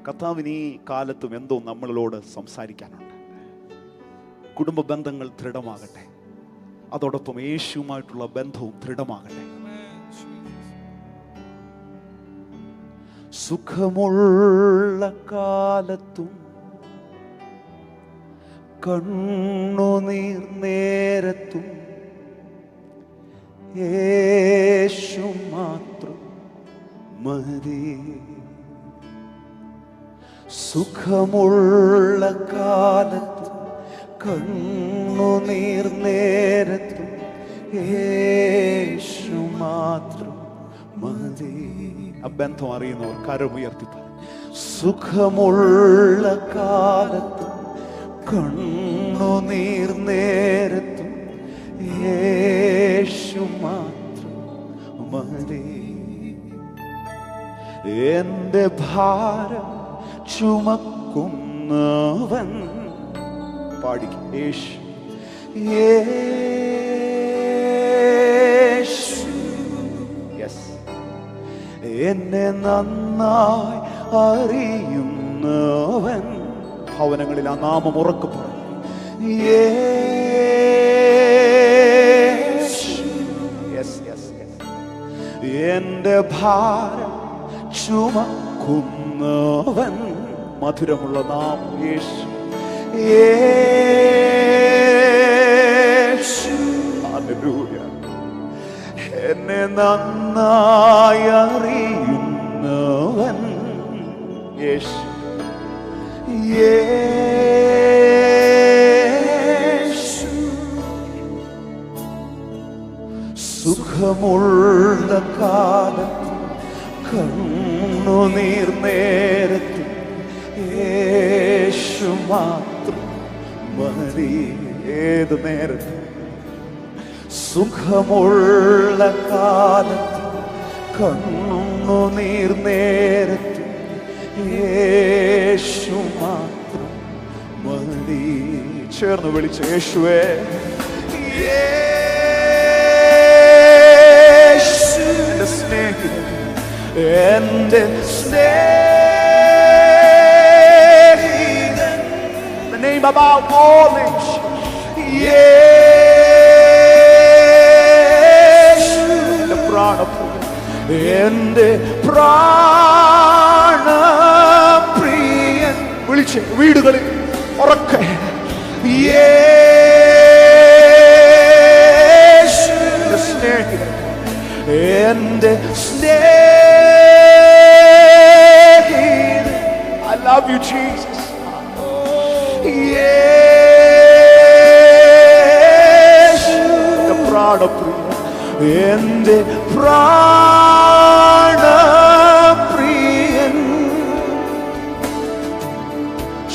[SPEAKER 1] കർത്താവിന് ഈ കാലത്തും എന്തോ നമ്മളോട് സംസാരിക്കാനുണ്ട്. കുടുംബ ബന്ധങ്ങൾ ദൃഢമാകട്ടെ, അതോടൊപ്പം യേശുവുമായിട്ടുള്ള ബന്ധവും ദൃഢമാകട്ടെ. സുഖമുള്ള കാലത്തും കണ്ണുനീർ നേരത്തും യേശു മാത്രം മതി. സുഖമുള്ള കാലത്തും കണ്ണുനീർ നേരത്തും യേശു മാത്രം മതി. ആ ബന്ധം അറിയുന്നവർ കരമുയർത്തി പറയും. സുഖമുള്ള കാലത്തും കണ്ണുനീർ നേരത്തും യേശു മാത്രം മതി. എന്റെ ഭാരം ചുമക്കുന്നവൻ പാടിക്കും യേശു. യെസ്, എന്നെ നന്നായി അറിയുന്നവൻ. ഭവനങ്ങളിൽ ആ നാമം ഉറക്കെ പറയും. എന്റെ ഭാരം ചുമക്കുന്നവൻ. മധുരമുള്ള നാമം യേശു. ഹല്ലേലൂയ. എന്നെ നന്നായി അറിയുന്നവൻ യേശു. സുഖമുള്ള കാലത്ത് കണ്ണുനീർ നേരത്ത് യേശു മാത്രം മതി. ഏത് നേരത്ത് സുഖമുള്ള കാലത്ത് കണ്ണുനീർ നേരത്ത് യേശു മാത്രം മതി. ചേർന്ന് വിളിച്ച് യേശുവേ. എന്റെ സ്നേഹിതൻ, എന്റെ സ്നേഹിതൻ, the name above all names. എന്റെ പ്രാണപ്രിയൻ, എന്റെ പ്രാണപ്രിയൻ. വിളിച്ച് വീടുകളിൽ ഉറക്കെ എന്റെ സ്നേഹിതൻ, എന്റെ സ്നേഹിതൻ. I love you, Jesus. എന്റെ പ്രാണപ്രിയൻ, എന്റെ പ്രാണപ്രിയൻ.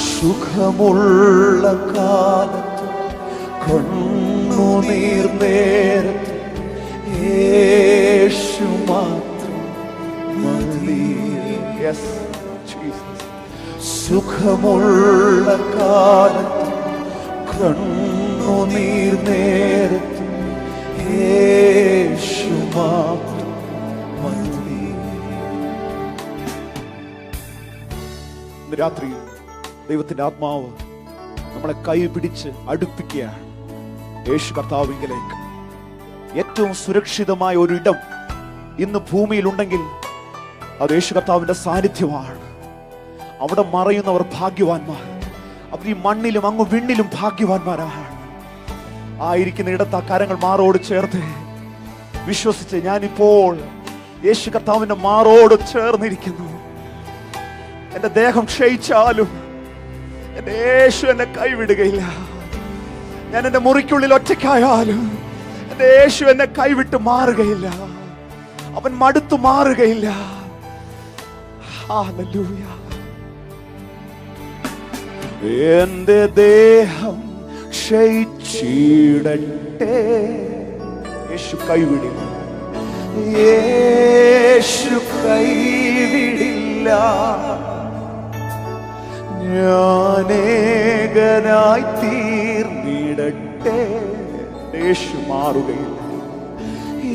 [SPEAKER 1] സുഖമുള്ള കാലത്ത് കണ്ണുനീർ നേരത്ത് യേശു മാത്രം മതി. Yes Jesus. സുഖമുള്ള കാലത്ത് കണ്ണുനീർ നേരത്ത് യേശു മാത്രം മതി. ഇന്ന് രാത്രി ദൈവത്തിന്റെ ആത്മാവ് നമ്മളെ കൈ പിടിച്ച് അടുപ്പിക്കുകയാണ് യേശു കർത്താവിലേക്ക്. ഏറ്റവും സുരക്ഷിതമായ ഒരു ഇടം ഇന്ന് ഭൂമിയിലുണ്ടെങ്കിൽ അത് യേശു കർത്താവിന്റെ സാന്നിധ്യമാണ്. അവിടെ മറയുന്നവർ ഭാഗ്യവാന്മാർ. അവർ ഈ മണ്ണിലും അങ്ങ് വിണ്ണിലും ഭാഗ്യവാന്മാരാണ്. ആയിരിക്കുന്ന ഇടത്ത് ആ കരങ്ങൾ മാറോട് ചേർത്ത് വിശ്വസിച്ച് ഞാനിപ്പോൾ യേശു കർത്താവിന്റെ മാറോട് ചേർന്നിരിക്കുന്നു. എന്റെ ദേഹം ക്ഷയിച്ചാലും എന്റെ യേശു എന്നെ കൈവിടുകയില്ല. ഞാൻ എന്റെ മുറിക്കുള്ളിൽ ഒറ്റയ്ക്കായാലും എന്റെ യേശു എന്നെ കൈവിട്ട് മാറുകയില്ല. അവൻ മടുത്തു മാറുകയില്ല. ഹല്ലേലൂയ. എന്റെ ദേഹം ക്ഷയിച്ചിടട്ടെ. യേശു കൈവിടില്ല, യേശു കൈവിടില്ല. ഞാനേകനായി തീർന്നിടട്ടെ. യേശു മാറുകയില്ല,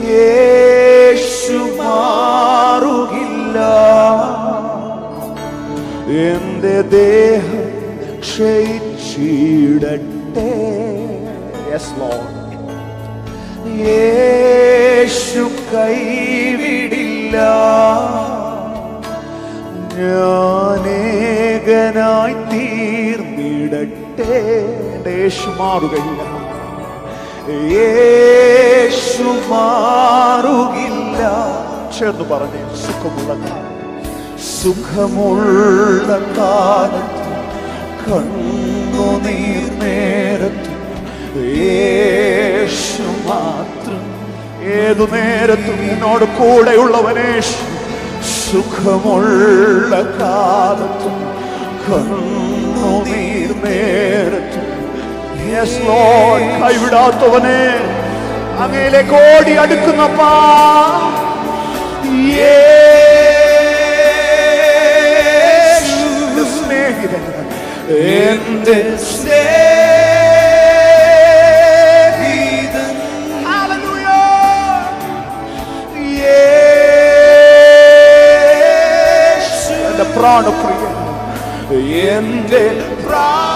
[SPEAKER 1] യേശു മാറുകില്ല. എന്റെ ദേഹം ക്ഷയിച്ചിടട്ടെ. Yes Lord. യേശു കൈവിടില്ല. ഞാനേകനായി തീർന്നിടട്ടെ. യേശു മാറുകയില്ല, യേശു മാറുകില്ല. ചേർന്ന് പറഞ്ഞേ, സുഖമുള്ള കാലം, സുഖമുള്ള കാലത്ത്, കണ്ണുനീർ നേരത്ത് യേശു മാത്രം. ഏതു നേരത്തും എന്നോട് കൂടെയുള്ളവനേശു. സുഖമുള്ള കാലത്തും കണ്ണുനീർ നേരത്തും യെസ് ലോർഡ് കൈവിടാത്തവനെ, അങ്ങയിലേക്ക് ഓടി അടുക്കുന്നപ്പാ. യേശു സ്നേഹിതൻ, എന്റെ സ്നേഹിതൻ. ഹല്ലേലൂയ. യേശു എന്റെ പ്രാണപ്രിയൻ, എന്റെ പ്രാണപ്രിയൻ.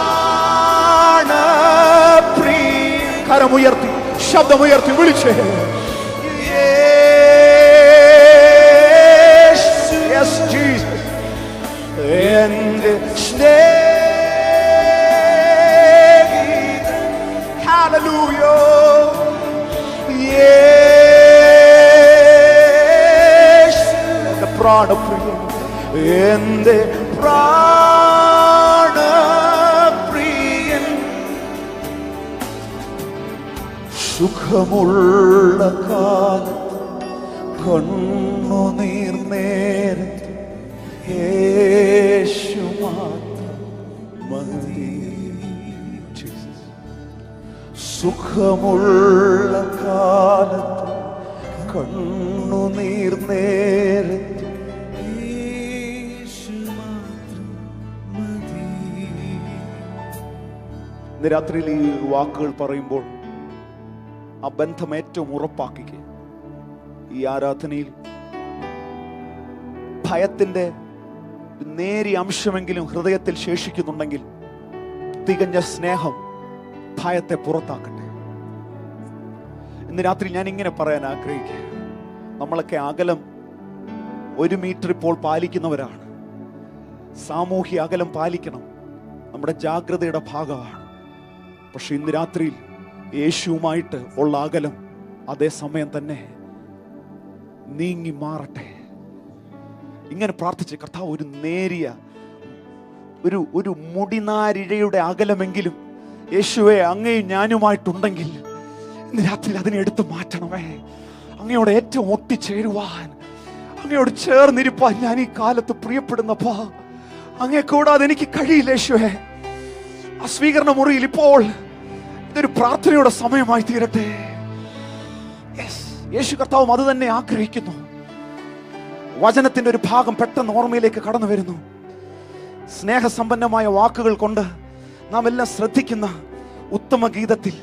[SPEAKER 1] കരമുയർത്തി, ശബ്ദമുയർത്തി വിളിച്ചേ. യെസ് ജീസസ്, എന്റെ സ്നേഹിതൻ. ഹല്ലേലൂയ. യേശു എന്റെ പ്രാണപ്രിയൻ, എന്റെ പ്രാണപ്രിയൻ. സുഖമുള്ള കാലത്ത്, കണ്ണുനീർ നേരത്ത് യേശു മാത്രം മതി. സുഖമുള്ള കാലത്ത്, കണ്ണുനീർ നേരത്ത് യേശു മാത്രം മതി. ഇന്ന് രാത്രിയിൽ ഈ വാക്കുകൾ പറയുമ്പോൾ ആ ബന്ധം ഏറ്റവും ഉറപ്പാക്കുക. ഈ ആരാധനയിൽ ഭയത്തിന്റെ നേരിയ അംശമെങ്കിലും ഹൃദയത്തിൽ ശേഷിക്കുന്നുണ്ടെങ്കിൽ തികഞ്ഞ സ്നേഹം ഭയത്തെ പുറത്താക്കട്ടെ. ഇന്ന് രാത്രി ഞാൻ ഇങ്ങനെ പറയാൻ ആഗ്രഹിക്കുക. നമ്മളൊക്കെ അകലം 1 മീറ്റർ ഇപ്പോൾ പാലിക്കുന്നവരാണ്. സാമൂഹ്യ അകലം പാലിക്കണം, നമ്മുടെ ജാഗ്രതയുടെ ഭാഗമാണ്. പക്ഷെ ഇന്ന് രാത്രിയിൽ യേശുവുമായിട്ട് ഉള്ള അകലം അതേസമയം തന്നെ നീങ്ങി മാറട്ടെ. ഇങ്ങനെ പ്രാർത്ഥിച്ച്, കർത്താവ് ഒരു നേരിയ ഒരു മുടിനാരിഴയുടെ അകലമെങ്കിലും യേശുവെ അങ്ങയും ഞാനുമായിട്ടുണ്ടെങ്കിൽ ഇന്ന് രാത്രി അതിനെ എടുത്ത് മാറ്റണമേ. അങ്ങയോട് ഏറ്റവും ഒട്ടിച്ചേരുവാൻ, അങ്ങയോട് ചേർന്നിരിപ്പാൻ ഞാൻ ഈ കാലത്ത് പ്രിയപ്പെടുന്നപ്പാ. അങ്ങയെ കൂടാതെ എനിക്ക് കഴിയില്ല യേശുവേ. ആ സ്വീകരണ മുറിയിൽ ഇപ്പോൾ ഇതൊരു പ്രാർത്ഥനയുടെ സമയമായി തീരട്ടെ. യേശു കർത്താവും അത് തന്നെ ആഗ്രഹിക്കുന്നു. വചനത്തിന്റെ ഒരു ഭാഗം പെട്ടെന്ന് ഓർമ്മയിലേക്ക് കടന്നു വരുന്നു. സ്നേഹസമ്പന്നമായ വാക്കുകൾ കൊണ്ട് നാം എല്ലാം ശ്രദ്ധിക്കുന്ന ഉത്തമ ഗീതത്തിൽ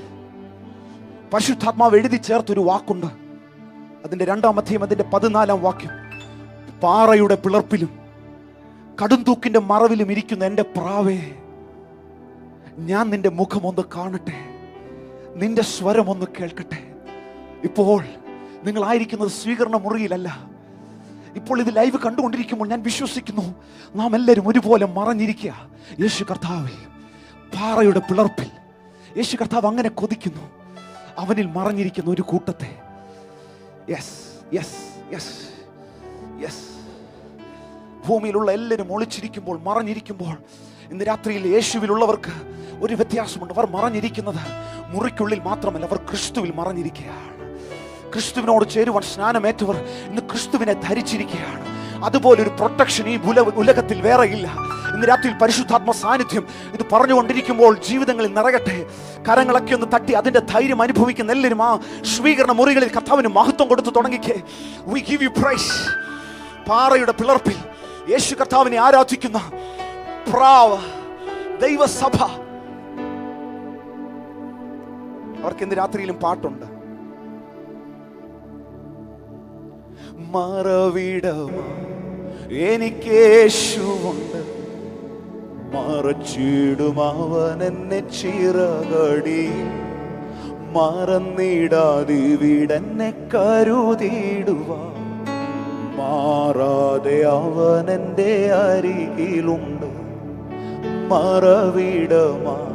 [SPEAKER 1] പരിശുദ്ധാത്മാവ് എഴുതി ചേർത്തൊരു വാക്കുണ്ട്. അതിന്റെ 2-ാം അധ്യായം അതിന്റെ 14-ാം വാക്യം. പാറയുടെ പിളർപ്പിലും കടുംതൂക്കിന്റെ മറവിലും ഇരിക്കുന്ന എൻ്റെ പ്രാവേ, ഞാൻ നിന്റെ മുഖം ഒന്ന് കാണട്ടെ, നിന്റെ സ്വരം ഒന്ന് കേൾക്കട്ടെ. ഇപ്പോൾ നിങ്ങളായിരിക്കുന്നത് സ്വീകരണ മുറിയിലല്ല. ഇപ്പോൾ ഇത് ലൈവ് കണ്ടുകൊണ്ടിരിക്കുമ്പോൾ ഞാൻ വിശ്വസിക്കുന്നു നാം എല്ലാവരും ഒരുപോലെ മറഞ്ഞിരിക്കുക യേശു കർത്താവിൽ. പാറയുടെ പിളർപ്പിൽ യേശു കർത്താവ് അങ്ങനെ കൊതിക്കുന്നു അവനിൽ മറഞ്ഞിരിക്കുന്ന ഒരു കൂട്ടത്തെ. Yes yes yes yes. ഭൂമിയിലുള്ള എല്ലാവരും ഒളിച്ചിരിക്കുമ്പോൾ, മറഞ്ഞിരിക്കുമ്പോൾ, ഇന്ന് രാത്രിയിൽ യേശുവിലുള്ളവർക്ക് ഒരു വ്യത്യാസമുണ്ട്. അവർ മറഞ്ഞിരിക്കുന്നത് മുറിക്കുള്ളിൽ മാത്രമല്ല, അവർ ക്രിസ്തുവിൽ മറഞ്ഞിരിക്കുകയാണ്. ക്രിസ്തുവിനോട് ചേരുവാൻ സ്നാനമേറ്റവർ ഇന്ന് ക്രിസ്തുവിനെ ധരിച്ചിരിക്കുകയാണ്. അതുപോലൊരു പ്രൊട്ടക്ഷൻ ഈ ഉലകത്തിൽ വേറെയില്ല. ഇന്ന് രാത്രിയിൽ പരിശുദ്ധാത്മ സാന്നിധ്യം ഇത് പറഞ്ഞുകൊണ്ടിരിക്കുമ്പോൾ ജീവിതങ്ങളിൽ നിറയട്ടെ. കരങ്ങളൊക്കെ ഒന്ന് തട്ടി അതിന്റെ ധൈര്യം അനുഭവിക്കുന്ന എല്ലാവരും ആ സ്വീകരണ മുറികളിൽ കർത്താവിന് മഹത്വം കൊടുത്തു തുടങ്ങിക്കേ. We give you praise. പാറയുടെ പിളർപ്പിൽ യേശു കർത്താവിനെ ആരാധിക്കുന്ന പ്രാവ ദൈവസഭ, അവർക്ക് ഇന്ന് രാത്രിയിലും പാട്ടുണ്ട്. മറവിടമാ എനിക്കേശുവുണ്ട്, മറച്ചിടും അവൻ എന്നെ ചിറകടി, മറന്നിടാതിവിടെന്നെ കരുതിടുവാൻ, മാറാതെ അവൻ എൻ്റെ അരികിലുണ്ട്. മറവിടമായി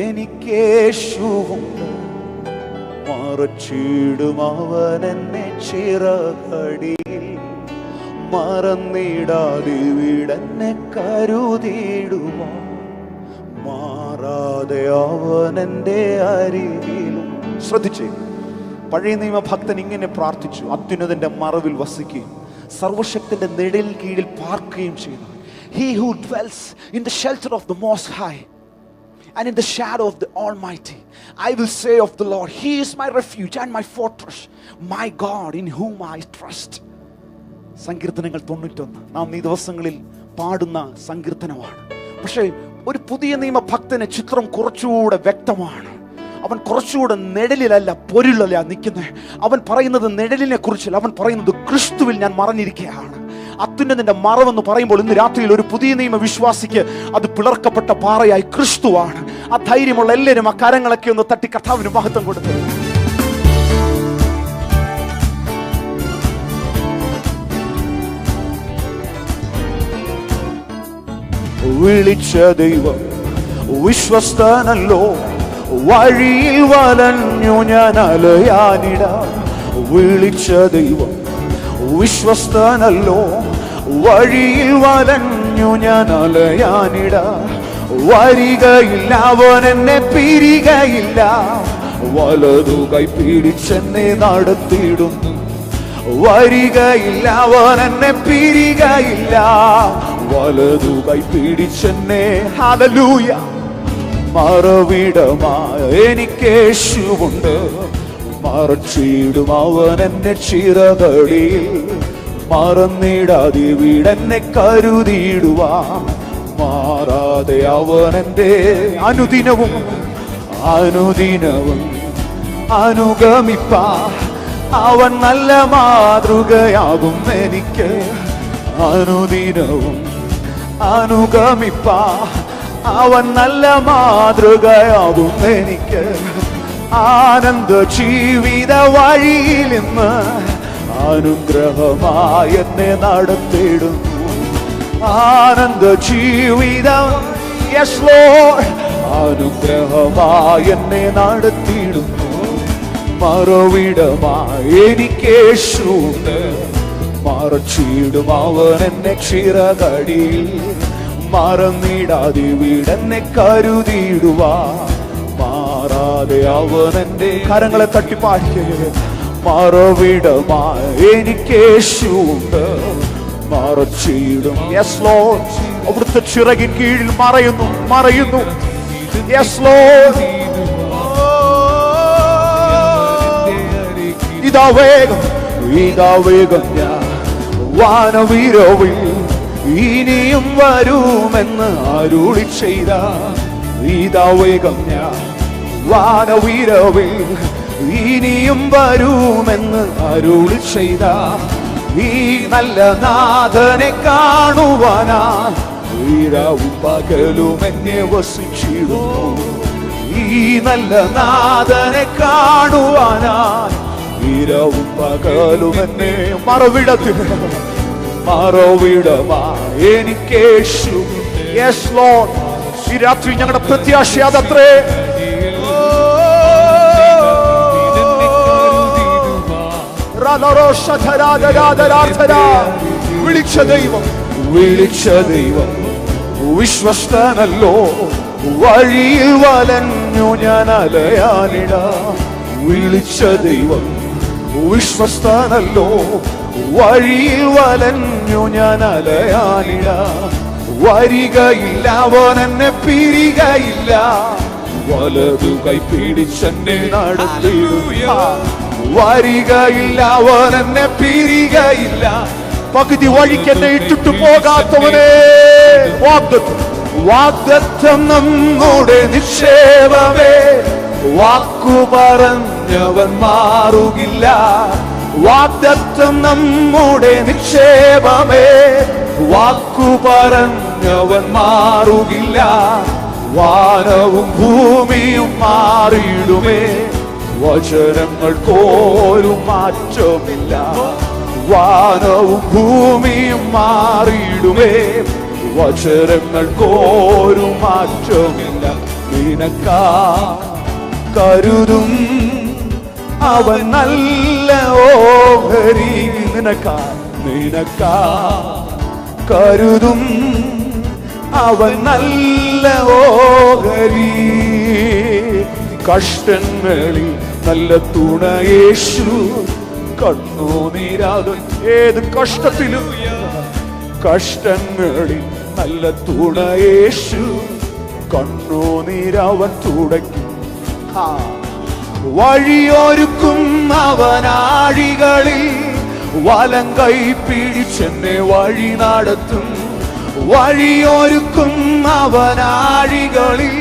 [SPEAKER 1] എനിക്കേശുവുണ്ട്, മറച്ചിടും അവൻ എന്നെ ചിറകടിയിൽ, മറന്നിടാതിവിടെന്നെ കരുതിടുവാൻ, മാറാതെ അവൻ എൻ്റെ അരികിലും. ശ്രദ്ധിച്ചേ, പഴയ നിയമ ഭക്തൻ ഇങ്ങനെ പ്രാർത്ഥിച്ചു: അത്യുന്നതന്റെ മറവിൽ വസിക്കുകയും സർവശക്തന്റെ നിഴലിൻ കീഴിൽ പാർക്കുകയും ചെയ്യുന്നു. He who dwells in the shelter of the Most High and in the shadow of the Almighty, I will say of the Lord, He is my refuge and my fortress, my God in whom I trust. സങ്കീർത്തനങ്ങൾ 91 നാം ഈ ദിവസങ്ങളിൽ പാടുന്ന സങ്കീർത്തനമാണ്. പക്ഷേ ഒരു പുതിയ നിയമ ഭക്തന് ചിത്രം കുറച്ചുകൂടെ വ്യക്തമാണ്. അവൻ കുറച്ചുകൂടെ നിഴലിലല്ല പൊരുളല്ല നിൽക്കുന്നത്. അവൻ പറയുന്നത് നിഴലിനെ കുറിച്ചല്ല, അവൻ പറയുന്നത് ക്രിസ്തുവിൽ ഞാൻ മറഞ്ഞിരിക്കുകയാണ്. അത്യുന്നതന്റെ മറവെന്ന് പറയുമ്പോൾ ഇന്ന് രാത്രിയിൽ ഒരു പുതിയ നിയമ വിശ്വാസിക്ക് അത് പിളർക്കപ്പെട്ട പാറയായി ക്രിസ്തുവാണ്. ആ ധൈര്യമുള്ള എല്ലാവരും ആ കരങ്ങളൊക്കെ ഒന്ന് തട്ടി കർത്താവിന് മഹത്വം കൊടുത്തു. വിളിച്ച ദൈവം വിശ്വസ്തനല്ലോ, വഴിയിൽ വലഞ്ഞു ഞാൻ അലയാനിട. വിളിച്ച ദൈവം വിശ്വസ്തനല്ലോ, വഴിയിൽ വലഞ്ഞു ഞാൻ അലയാനിട. വരികയില്ല അവൻ എന്നെ പിരികയില്ല, വലതു കൈ പിടിച്ചെന്നെ നടത്തിയിടുന്നു. വരികയില്ല അവൻ എന്നെ പിരികയില്ല, വലതു കൈ പിടിച്ചെന്നെ. ഹല്ലേലൂയ. മറവിടമായി എനിക്കേശുവുണ്ട്, മറച്ചിടും അവൻ എന്നെ ചിറകടിയിൽ, മറന്നിടാതിവിടെന്നെ കരുതിയിടുവാൻ, മാറാതെ അവൻ എൻ്റെ അനുദിനവും അനുദിനവും അനുഗമിപ്പാ. അവൻ നല്ല മാതൃകയാകും എനിക്ക്, അനുദിനവും അനുഗമിപ്പാ. അവൻ നല്ല മാതൃകയാകും എനിക്ക്. ആനന്ദ ജീവിത വഴിയിൽ നിന്ന് അനുഗ്രഹമായി എന്നെ നടത്തിയിടുന്നു. ആനന്ദ ജീവിതം യെസ് ലോർഡ് അനുഗ്രഹമായി എന്നെ നടത്തിയിടുന്നു. മറവിടമായി എനിക്കേശുണ്ട്, മറച്ചിടും അവൻ എന്നെ ചിറകടിയിൽ, മറന്നിടാതിവിടെന്നെ കരുതിയിടുവാൻ, മാറാതെ അവൻ എൻ്റെ. കരങ്ങളെ തട്ടിപ്പാടിക്കുക. മറവിടമായി എനിക്കേശുണ്ട്, മറച്ചിടും യെസ് ലോർഡ്. അവിടുത്തെ ചിറകിൻ കീഴിൽ മറയുന്നു. Yes Lord. ഇതാ വേഗം ഞാൻ വാനവിരവിൽ ഇനിയും വരുമെന്ന് അരുളി ചെയ്ത. ഇതാ വേഗം ഞാൻ വാനവിരവിൽ ഇനിയും വരുമെന്ന് അരുളി ചെയ്ത. ഈ നല്ല നാഥനെ കാണുവാനാ ഈരാവും പകലും എന്നെ വസിച്ചിടുന്നു. ഈ നല്ല നാഥനെ കാണുവാനായി ഈരാവും പകലും എന്നെ. മറവിടമായി എനിക്കേശു. Yes Lord. ഈ രാത്രി ഞങ്ങളുടെ പ്രത്യാശ അതത്രേ. വിളിച്ച ദൈവം വിശ്വസ്തനല്ലോ, വഴിയിൽ വലഞ്ഞു ഞാൻ അലയാനിട. വിളിച്ച ദൈവം വിശ്വസ്തനല്ലോ, വഴിയിൽ വലഞ്ഞു ഞാൻ അലയാനിട. വരികയില്ല, അവൻ എന്നെ പിരികയില്ല, വലതു കൈ പിടിച്ചെന്നെ നടത്തിയിടും. വരികയില്ല, അവൻ എന്നെ പിരികയില്ല, പകുതി വഴിക്ക് എന്നെ ഇട്ടിട്ട് പോകാത്തവനെ. വാഗ്ദത്തം നമ്മുടെ നിക്ഷേപമേ, വാക്കു പറഞ്ഞവൻ മാറുകില്ല. വാഗ്ദത്തം നമ്മുടെ നിക്ഷേപമേ, വാക്കു പറഞ്ഞവൻ മാറുകില്ല. വാനവും ഭൂമിയും മാറിയിടുമേ, വചനങ്ങൾക്കൊരു മാറ്റമില്ല. വാനവും ഭൂമിയും മാറിയിടുമേ, വചനങ്ങൾക്കൊരു മാറ്റമില്ല. നിനക്കാ കരുതും അവൻ നല്ല ഓഹരി. നിനക്കാ കരുതും അവൻ നല്ല ഓഹരി. കഷ്ടങ്ങളിൽ നല്ല തുണ യേശു, കണ്ണുനീരാകും ഏത് കഷ്ടത്തിലും. കഷ്ടങ്ങളിൽ നല്ല തുണ യേശു, കണ്ണുനീരവൻ തുടയ്ക്കും. വഴിയൊരുക്കും അവനാഴികളിൽ, വലം കൈ പിടിച്ചെന്നെ വഴി നടത്തും. വഴിയൊരുക്കും അവനാഴികളിൽ,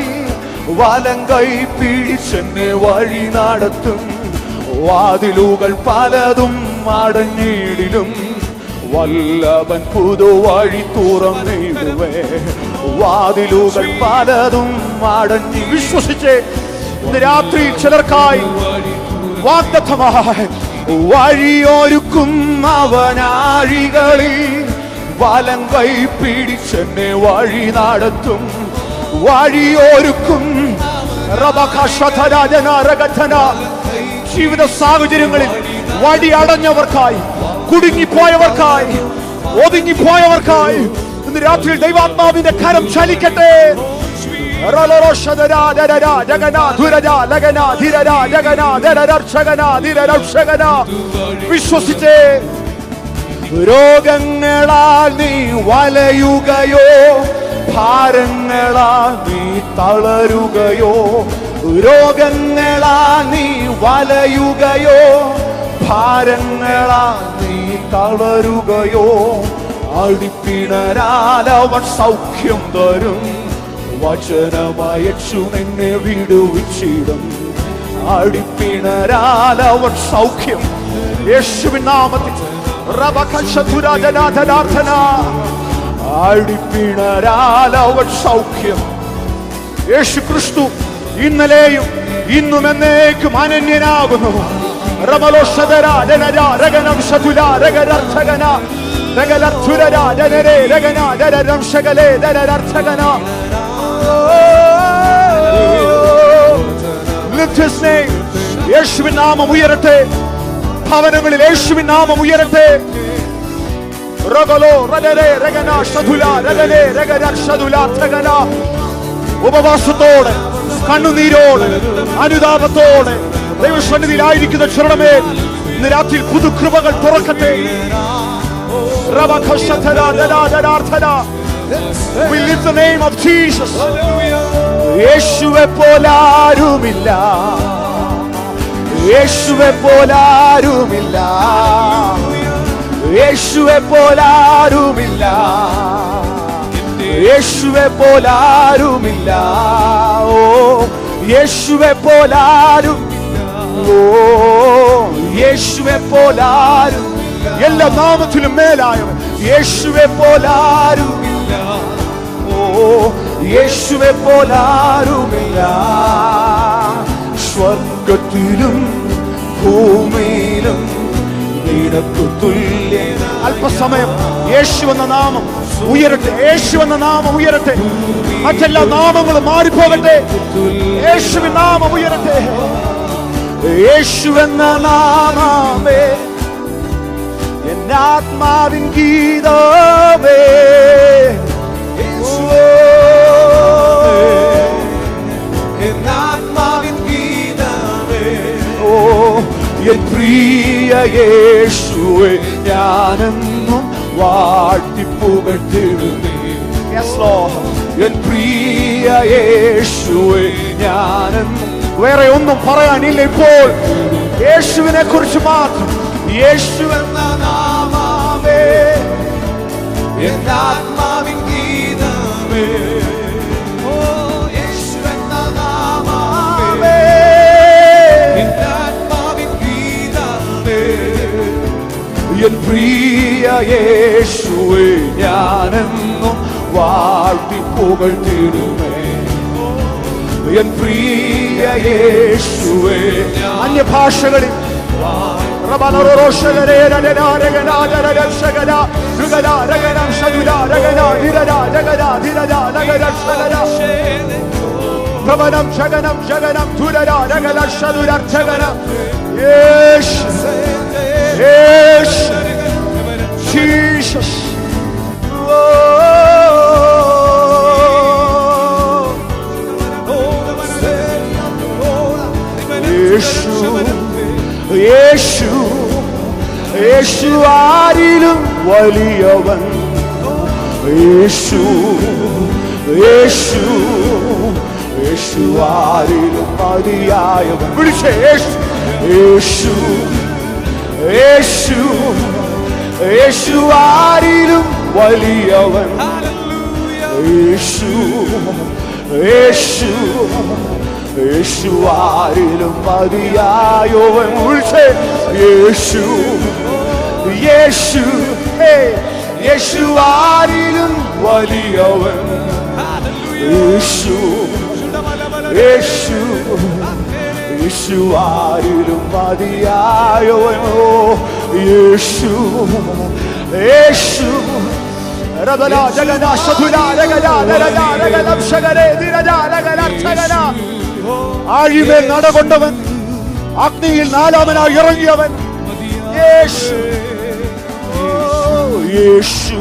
[SPEAKER 1] വലം കൈ പിടിച്ചെന്നെ വഴി നടത്തും. വാതിലുകൾ പലതും അടഞ്ഞിടിലും, വല്ലവൻ പുതുവഴി തുറന്നിടുവേ. വാതിലുകൾ പലതും അടഞ്ഞി. വിശ്വസിച്ചേ, ഇന്ന് രാത്രി ചിലർക്കായി വാഗ്ദത്തമായി വഴിയൊരുക്കും അവനാഴികളിൽ, വലം കൈ പിടിച്ചെന്നെ വഴി നടത്തും. വഴിയൊരുക്കും. ജീവിത സാഹചര്യങ്ങളിൽ വഴി അടഞ്ഞവർക്കായി, കുടുങ്ങിപ്പോയവർക്കായി, ഒതുങ്ങിപ്പോയവർക്കായി ഇന്ന് രാത്രി ദൈവാത്മാവിന്റെ കരം ചലിക്കട്ടെ. വിശ്വസിച്ചേ, രോഗങ്ങളാൽ നീ വലയുകയോ, ഭാരങ്ങളാൽ നീ തളരുകയോ. രോഗങ്ങളാൽ നീ വലയുകയോ, ഭാരങ്ങളാൽ നീ തളരുകയോ. അടിപ്പിണരാൽ അവൻ സൗഖ്യം തരും, വചനമയച്ചു നിന്നെ വിടുവിച്ചിടും. അടിപ്പിണരാൽ അവൻ സൗഖ്യം. യേശുവിൻ നാമത്തിൽ അടിപ്പിണരാൽ അവൻ സൗഖ്യം. യേശു ക്രിസ്തു ഇന്നലെയും ഇന്നും എന്നേക്കും അനന്യനാകുന്നു. യേശുവിൻ നാമം ഉയരട്ടെ, ഭവനങ്ങളിൽ യേശുവിൻ നാമം ഉയരട്ടെ. ഉപവാസത്തോടെ, കണ്ണുനീരോടെ, അനുതാപത്തോടെ ദൈവസന്നിധിയിലായിരിക്കുന്ന ചരണമേ, ഇന്ന് രാത്രി പുതുകൃപകൾ തുറക്കട്ടെ. We lift the name of Jesus. യേശുവെ പോലാരുമില്ല, യേശുവെ പോലാരുമില്ല, യേശുവെ പോലാരുമില്ല, യേശുവെ പോലാരുമില്ല. ഓ യേശുവെ പോലാരും, ഓ യേശുവെ പോലാരും, എല്ലാ നാമത്തിലും മേലായവൻ. യേശുവെ പോലാരുമില്ല, ഓ യേശുവെ പോലാരുമില്ല. സ്വർഗത്തിലും ഭൂമിയിലും നിനക്കു തുല്യൻ. അല്പസമയം യേശു എന്ന നാമം ഉയരട്ടെ, യേശു എന്ന നാമം ഉയരട്ടെ. മറ്റെല്ലാ നാമങ്ങളും മാറിപ്പോകട്ടെ. യേശുവിൻ നാമം ഉയരട്ടെ. യേശു എന്ന നാമമേ, എന്നാത്മാവിൻ ഗീതമേ. എന്നാത്മാവിൻ ഗീതമേ. ഓ എൻ പ്രിയ യേശുവേ, ഞാനെന്നും വാഴ്ത്തിപ്പുകഴ്ത്തിടുന്നേ. Yes, Lord. എൻ പ്രിയ യേശുവേ ഞാനെന്നും. വേറെ ഒന്നും പറയാനില്ല ഇപ്പോൾ. യേശുവിനെ കുറിച്ച് മാത്രം. യേശു എന്ന നാമമേ എൻ ആത്മാവിൻ ഗീതമേ. ഓ യേശു എന്ന നാമമേ എൻ ആത്മാവിൻ ഗീതമേ. എൻ പ്രിയ യേശുവേ ഞാനെന്നും വാഴ്ത്തി പുകഴ്ത്തിടുമേ. എൻ പ്രിയ യേശുവേ. അന്യഭാഷകളിൽ Jesus. യേശു യേശു ആരിലും വലിയവൻ. യേശു യേശു യേശു ആരിലും മതിയായവൻ. വിളിച്ചേ യേശു യേശു യേശു യേശു ആരിലും വലിയവൻ. യേശു യേശു യേശു ആരിലും മതിയായവൻ. വിളിച്ചേ യേശു യേശു യേശു ആരിലും വലിയവൻ. യേശു യേശു യേശു ആരിലും മതിയായവൻ. യേശു യേശു ആഴിമേൽ നടകൊണ്ടവൻ, അഗ്നിയിൽ നാലാമനായി ഇറങ്ങിയവൻ. യേശു യേശു